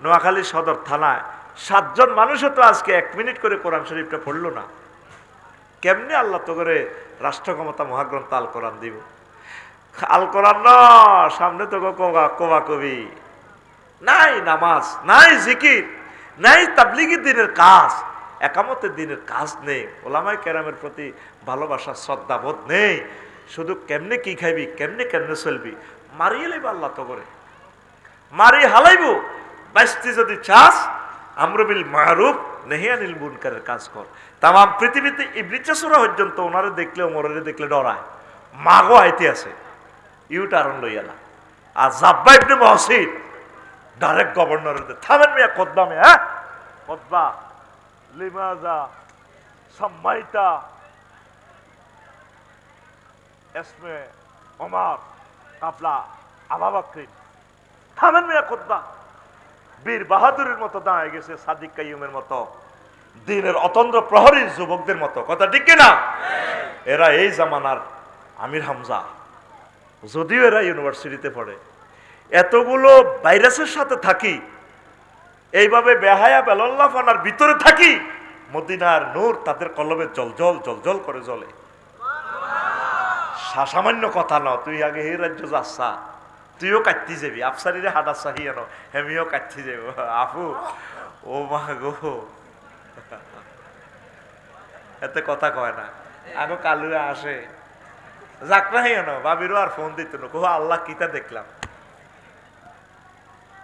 নোয়াখালী সদর থানায়, 7 জন মানুষও তো আজকে 1 মিনিট করে কোরআন শরীফটা পড়লো না। কেমনি আল্লাহ তো করে রাষ্ট্র ক্ষমতা মহাগ্রন্থ আল কোরআন দিব? আল কোরআন না, সামনে তো কোবা কবি নাই, নামাজ নাই, জিকির নাই, তাবলিগি দিনের কাজ, একামতের দিনের কাজ নেই, ওলামায়ে কেরামের প্রতি ভালোবাসা শ্রদ্ধাবোধ নেই। শুধু কেমনে কি খাইবি, কেমনে কেমনে চলবি, মারিয়ে লাইব আল্লাহ তো করে, মারি হালাইব। বাইশটি যদি চাস আমর বিল মারুফ নাহি আনিল মুনকারের কাজ কর। তাম পৃথিবীতে ইবলিসরা পর্যন্ত ওনারে দেখলে, ওমরে দেখলে ডরায়, মাগো আইতে আছে ইউটারন লইয়ালা। আর জাব্বা ইবনে মহসিন ডাইরেক্ট গভর্নরের থামেন মিয়া কদ্দামে, হ্যাঁ কদ্দা লিমাজা সাম্মাইতা এসমে ওমর কাবলা আবু বকর, থামেন মিয়া কদ্দা। বীর বাহাদুরের মতো দাঁড়ায় গেছে, সাদিক কাইয়ুমের মতো, দিনের অতন্দ্র প্রহরী যুবকদের মতো। কথা ঠিক কিনা? এরা এই জামানার আমির হামজা, যদিও এরা ইউনিভার্সিটিতে পড়ে। এতগুলো ভাইরাসের সাথে থাকি, এইভাবে বেহায়া বেলল্লাফানার ভিতরে থাকি, মদিনার নূর তাদের কলবে জলজল জলজল করে জ্বলে। সামান্য কথা না, তুই আগে এই রাজ্য যাচ্ছা, তুইও কাটতি যাবি, আফসারিরে হাডা চাহি আনো, হেমিও কাটতি যাব। আপু ও মা গো, এতে কথা কয় না, আগো কালুয়া আসে যাক না হেন ভাবিরও আর ফোন দিত না, কো আল্লাহ কিতা দেখলাম।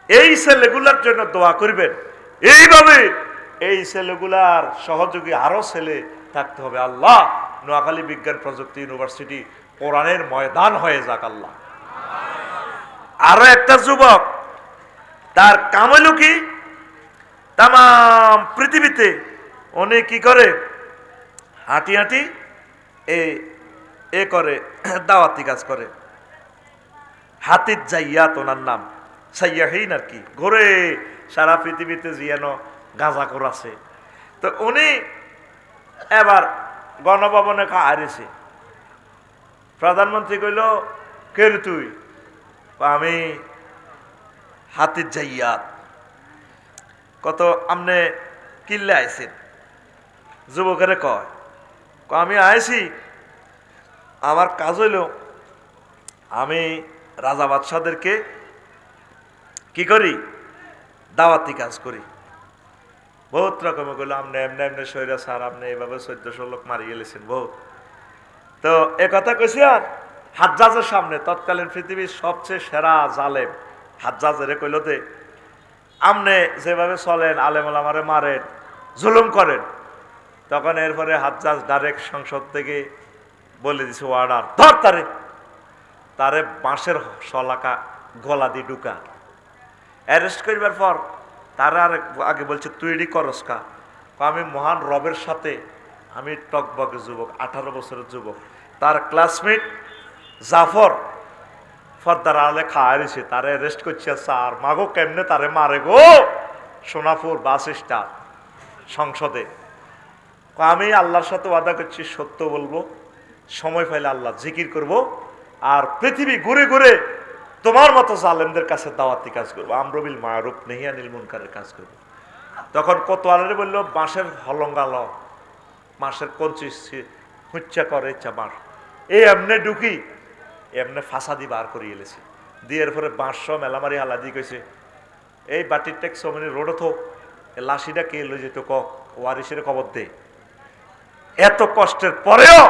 এই ছেলেগুলার জন্য দোয়া করবেন। এইভাবে এই ছেলেগুলার সহযোগী আরো ছেলে থাকতে হবে। আল্লাহ নোয়াখালী বিজ্ঞান প্রযুক্তি ইউনিভার্সিটি কোরআনের ময়দান হয়ে যাক আল্লাহ। আরো একটা যুবক, তার কাম হইল কি, তাম পৃথিবীতে উনি কি করে, হাঁটি হাঁটি এ করে, দাওয়াতি কাজ করে। হাতির জাইয়াত ওনার নাম, সাইয়াহীন আর কি, ঘুরে সারা পৃথিবীতে জিয়ানো গাঁজা করাছে। তো উনি এবার গণভবনে হারিয়েছে। প্রধানমন্ত্রী কইল, কে রে তুই? আমি হাতির জাইয়াত। কত আমনে কিল্লে আইছেন? যুবকেরে কয়, আমি আইছি, আমার কাজ হইল আমি রাজা বাদশাদেরকে কি করি, দাওয়াতি কাজ করি। বহুত রকমের করলো, আপনি এমনি এমনি সৈরা স্যার, আপনি এইভাবে 1400 লোক মারি গেলেছেন বহুত। তো এ কথা কইছি, আর হাজ্জাজের সামনে, তৎকালীন পৃথিবীর সবচেয়ে সেরা জালেম হাজ্জাজের কইল দে, আমনে যেভাবে চলেন আলেম ওলামারে মারেন, জুলুম করেন। তখন এরপরে হাজ্জাজ ডাইরেক্ট সংসদ থেকে বলে দিছে অর্ডার, ধর তারে, তারে বাঁশের শলাকা গলা দিয়ে ঢুকা। অ্যারেস্ট করবার পর তারা আর আগে বলছে তুই এডি করস কা? আমি মহান রবের সাথে, আমি টকবকে যুবক, 18 বছরের যুবক, তার ক্লাসমেট জাফর ফর্দার আলে খাওয়াইছে, তারে অ্যারেস্ট করছে। স্যার মাগো কেমনে তারে মারে গো? সোনাপুর বাস স্ট্যান্ড সংসদে। আমি আল্লাহর সাথে ওয়াদা করছি সত্য বলবো, সময় পাইলে আল্লাহ জিকির করব, আর পৃথিবী ঘুরে ঘুরে তোমার মতো জালেমদের কাছে দাওয়াতি কাজ করবো, আমরুল মারুফ নাহি আনিল মুনকারের কাজ করব। তখন কোতোয়ালে বললো বাঁশের হলঙ্গাল, বাঁশের কঞ্চি হুচ্চা করে ইচ্ছা বাঁশ, এই এমনে ঢুকি এমনে ফাঁসা দি বার করিয়ে এলেছে। দিয়ে এরপরে বাঁশ সব মেলামারি হালা দিয়ে কইছে এই বাটির ট্যাক্স মানে রোডে থো, লাশিটা কে লই যেত ক ওয়ারিসের খবর দে। এত কষ্টের পরেও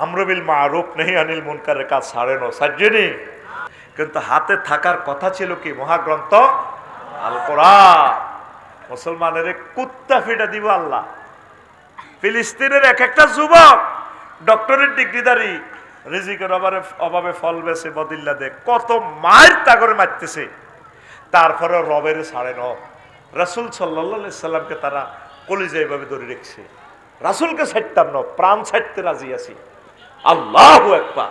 আমরুল মারুফ নাহি আনিল মুনকারের কাজ ছাড়ে না, সাজ্জেনি। কিন্তু হাতে থাকার কথা ছিল কি? মহাগ্রন্থ আল কোরআন। মুসলমানের কুত্তা ফিটা দিব আল্লাহ। ফিলিস্তিনের এক একটা যুবক ডক্টরেট ডিগ্রিধারী, রিজিকের অভাবে ফল বেছে বদিল্লা দে, কত মায়ের তাগরে মারতেছে, তারপরে রবের ছাড়ে ন। রাসূল সাল্লাল্লাহু আলাইহি সাল্লামকে তারা কলিজা এইভাবে ধরে রেখেছে, রাসূলকে ছাড়তাম না, প্রাণ ছাড়তে রাজি আছি। আল্লাহু আকবার।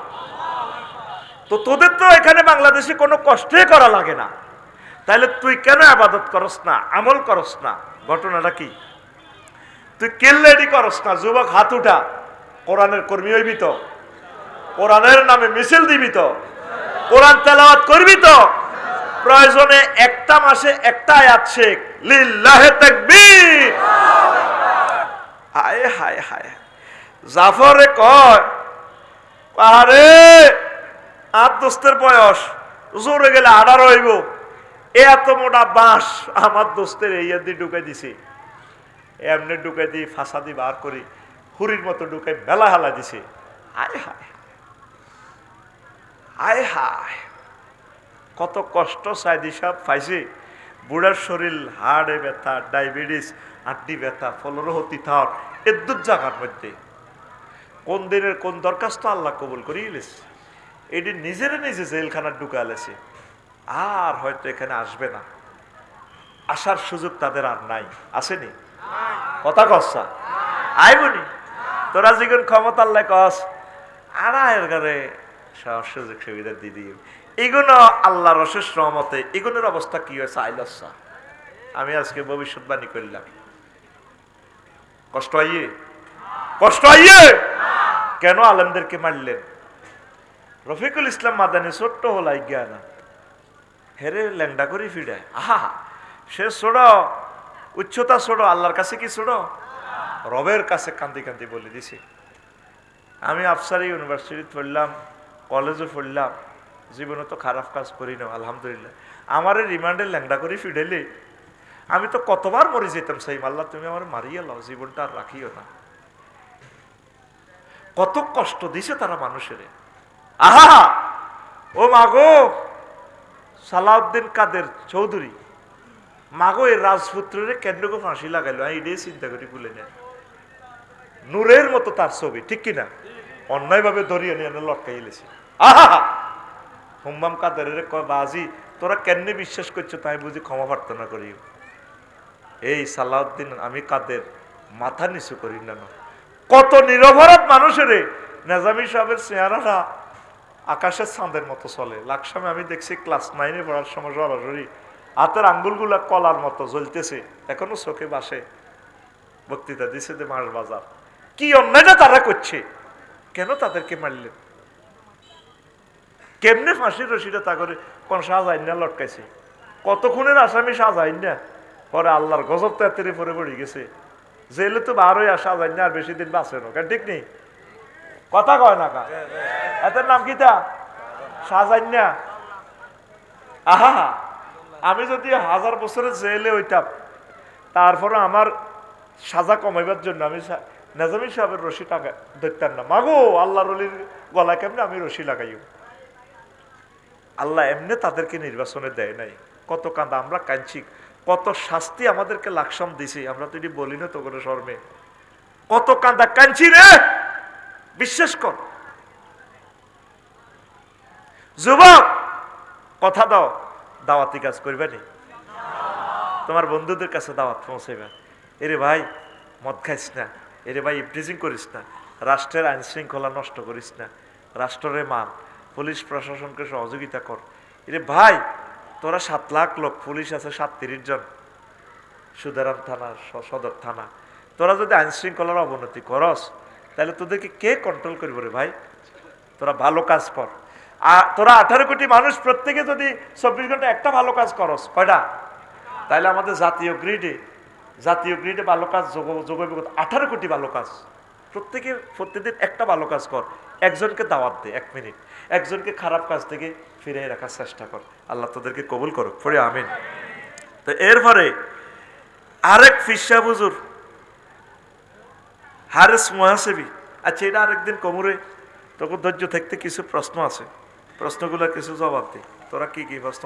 তো তোদের তো এখানে বাংলাদেশে কোনো কষ্টই করা লাগে না, তাহলে তুই কেন ইবাদত করস না, আমল করস না? ঘটনাটা কি? তুই কেল্লেডি করস না? যুবক হাত উঠা, কোরআনের কর্মী হইবি তো, কোরআনের নামে মিছিল দিবি তো, কোরআন তেলাওয়াত করবি তো, প্রয়োজনে একটা মাসে একটা আয়াত শেখ, লিল্লাহে তাকবীর। হায় হায় হায়। জাফরে কয় আরে আট দোস্তের বয়স, জোরে গেলে 18 হইব, এত মোটা বাঁশ আমার দোস্তের এই দিয়ে ঢুকাই দিছে, এমনি ঢুকাই দিয়ে ফাঁসা দিয়ে বার করি হুরির মতো ঢুকাই মেলা হালা দিছে। আয় হায় আয় হায়, কত কষ্ট সাইদি সাহেব পাইছে। বুড়ার শরীর হাড়ে ব্যথা, ডায়াবেটিস, আড্ডি ব্যথা, ফলরহতি থার এদ্দুর জায়গার মধ্যে কোন দিনের কোন দরখাস্ত আল্লাহ কবুল করিয়েছে, এটি নিজে জেলখানার ঢুকালেছে, আর হয়তো এখানে আসবে না, আসার সুযোগ তাদের আর নাই। আসেনি? কথা কসা আইবনি তোরা যেগুন ক্ষমতা আল্লাহ কস আর এর ঘরে সব সুযোগ সুবিধা দিদি, এগুলো আল্লাহর অশেষ রহমতে এগুলোর অবস্থা কি হয়েছে আইলসা। আমি আজকে ভবিষ্যৎবাণী করলাম, কষ্ট আইয়ে, কষ্ট আইয়ে। কেন আলেমদেরকে মারলেন? রফিকুল ইসলাম মাদানী ছোট্ট হলাই জ্ঞানা হেরে ল্যাংডা করে ফিডায়। আহা, সে ছোড়ো, উচ্চতা ছোড়ো, আল্লাহর কাছে কি ছোড়ো? রবের কাছে কান্দি কান্দি বলে দিছি। আমি আফসারি ইউনিভার্সিটি পড়লাম, কলেজে পড়লাম, জীবনে তো খারাপ কাজ করি না আলহামদুলিল্লাহ। আমার রিমান্ডে ল্যাংডা করে ফিডেলে আমি তো কতবার মরে যেতাম। সাইম আল্লাহ তুমি আমার মারিয়ে লাও, জীবনটা আর রাখিও না। কত কষ্ট দিছে তারা মানুষের। আহা, ও মাগো সালাউদ্দিন কাদের চৌধুরী, মাগো এই রাজপুত্রের কেন্দ্রকে ফাঁসি লাগাইলো, আমি এটাই চিন্তা করি ভুলে নেয়। নূরের মতো তার ছবি, ঠিক কিনা? অন্যায় ভাবে ধরিয়ে নিয়ে লটকাই এলেছে। আহা, হুম্মাম কাদের কয় বাজি তোরা কেন বিশ্বাস করছো, তাই বুঝি ক্ষমা প্রার্থনা করি। এই সালাউদ্দিন আমি কাদের মাথা নিচু করি না। কত নিরপরাধ মানুষের নেজামি সাহেবের চেহারাটা আকাশের চাঁদের মতো চলে। লাকসামে আমি দেখছি ক্লাস 9-এ পড়ার সময় সরাসরি হাতের আঙ্গুলগুলা কলার মতো জ্বলতেছে, এখনো চোখে বাসে। বক্তৃতা দিছে যে মাস বাজার কি অন্যায়টা তারা করছে, কেন তাদেরকে মারলেন? কেমনে ফাঁসির রশিটা তা করে কোন শাহজাহান লটকাইছে? কত খুনের আসামি শাহজাহান না, পরে আল্লাহর গজব তো এত পরে পড়ে গেছে। জেলে তো বার হয়ে আসা যায় না, আর বেশি দিন বাঁচে না, ঠিক নেই? কথা কয় না কা? এটার নাম কি তা? শাহজাহান না। আহা, আমি যদি 1000 বছরের জেলে হইতাম, তারপরে আমার সাজা কমাইবার জন্য আমি নাজামি সাহেবের রশি টাকা ধরতেন না, মাগো আল্লাহর ওলির গলা কেমনে আমি রশি লাগাইও। আল্লাহ এমনি তাদেরকে নির্বাচনে দেয় নাই। কত কান্দা আমরা কাঁদছি, কত শাস্তি আমাদেরকে লাকসাম দিছি, আমরা তো এটি বলি না তো করে শর্মে। কত কান্দা কাঁদছি রে, বিশ্বাস কর। যুবক কথা দাও, দাওয়াতি কাজ করবে নি, তোমার বন্ধুদের কাছে দাওয়াত পৌঁছাইবে। এরে ভাই মদ খাইস না, এরে ভাই ইফটিজিং করিস না, রাষ্ট্রের আইন শৃঙ্খলা নষ্ট করিস না, রাষ্ট্রের মান, পুলিশ প্রশাসনকে সহযোগিতা কর। এরে ভাই তোরা 7 লাখ লোক, পুলিশ আছে 37 জন, সুদারাম থানা সদর থানা, তোরা যদি আইন শৃঙ্খলার অবনতি করস তাহলে তোদেরকে কে কন্ট্রোল করবে রে ভাই? তোরা ভালো কাজ কর। আর তোরা 18 কোটি মানুষ প্রত্যেকে যদি 24 ঘন্টা একটা ভালো কাজ করস, কয়টা? তাহলে আমাদের জাতীয় গ্রিডে ভালো কাজ যোগ 18 কোটি ভালো কাজ। প্রত্যেকে প্রত্যেকদিন একটা ভালো কাজ কর, একজনকে দাওয়াত দে 1 মিনিট, একজনকে খারাপ কাজ থেকে ফিরিয়ে রাখার চেষ্টা কর। আল্লাহ তোদেরকে কবুল করুক, পড়ে আমিন। তো এরপরে আরেক ফিসা হুজুর হারেস মুহাসেবি, আচ্ছা এটা আরেকদিন কোমরে, তখন ধৈর্য থাকতে কিছু প্রশ্ন আছে, প্রশ্নগুলো কিছু জবাব দে। তোরা কি কি প্রশ্ন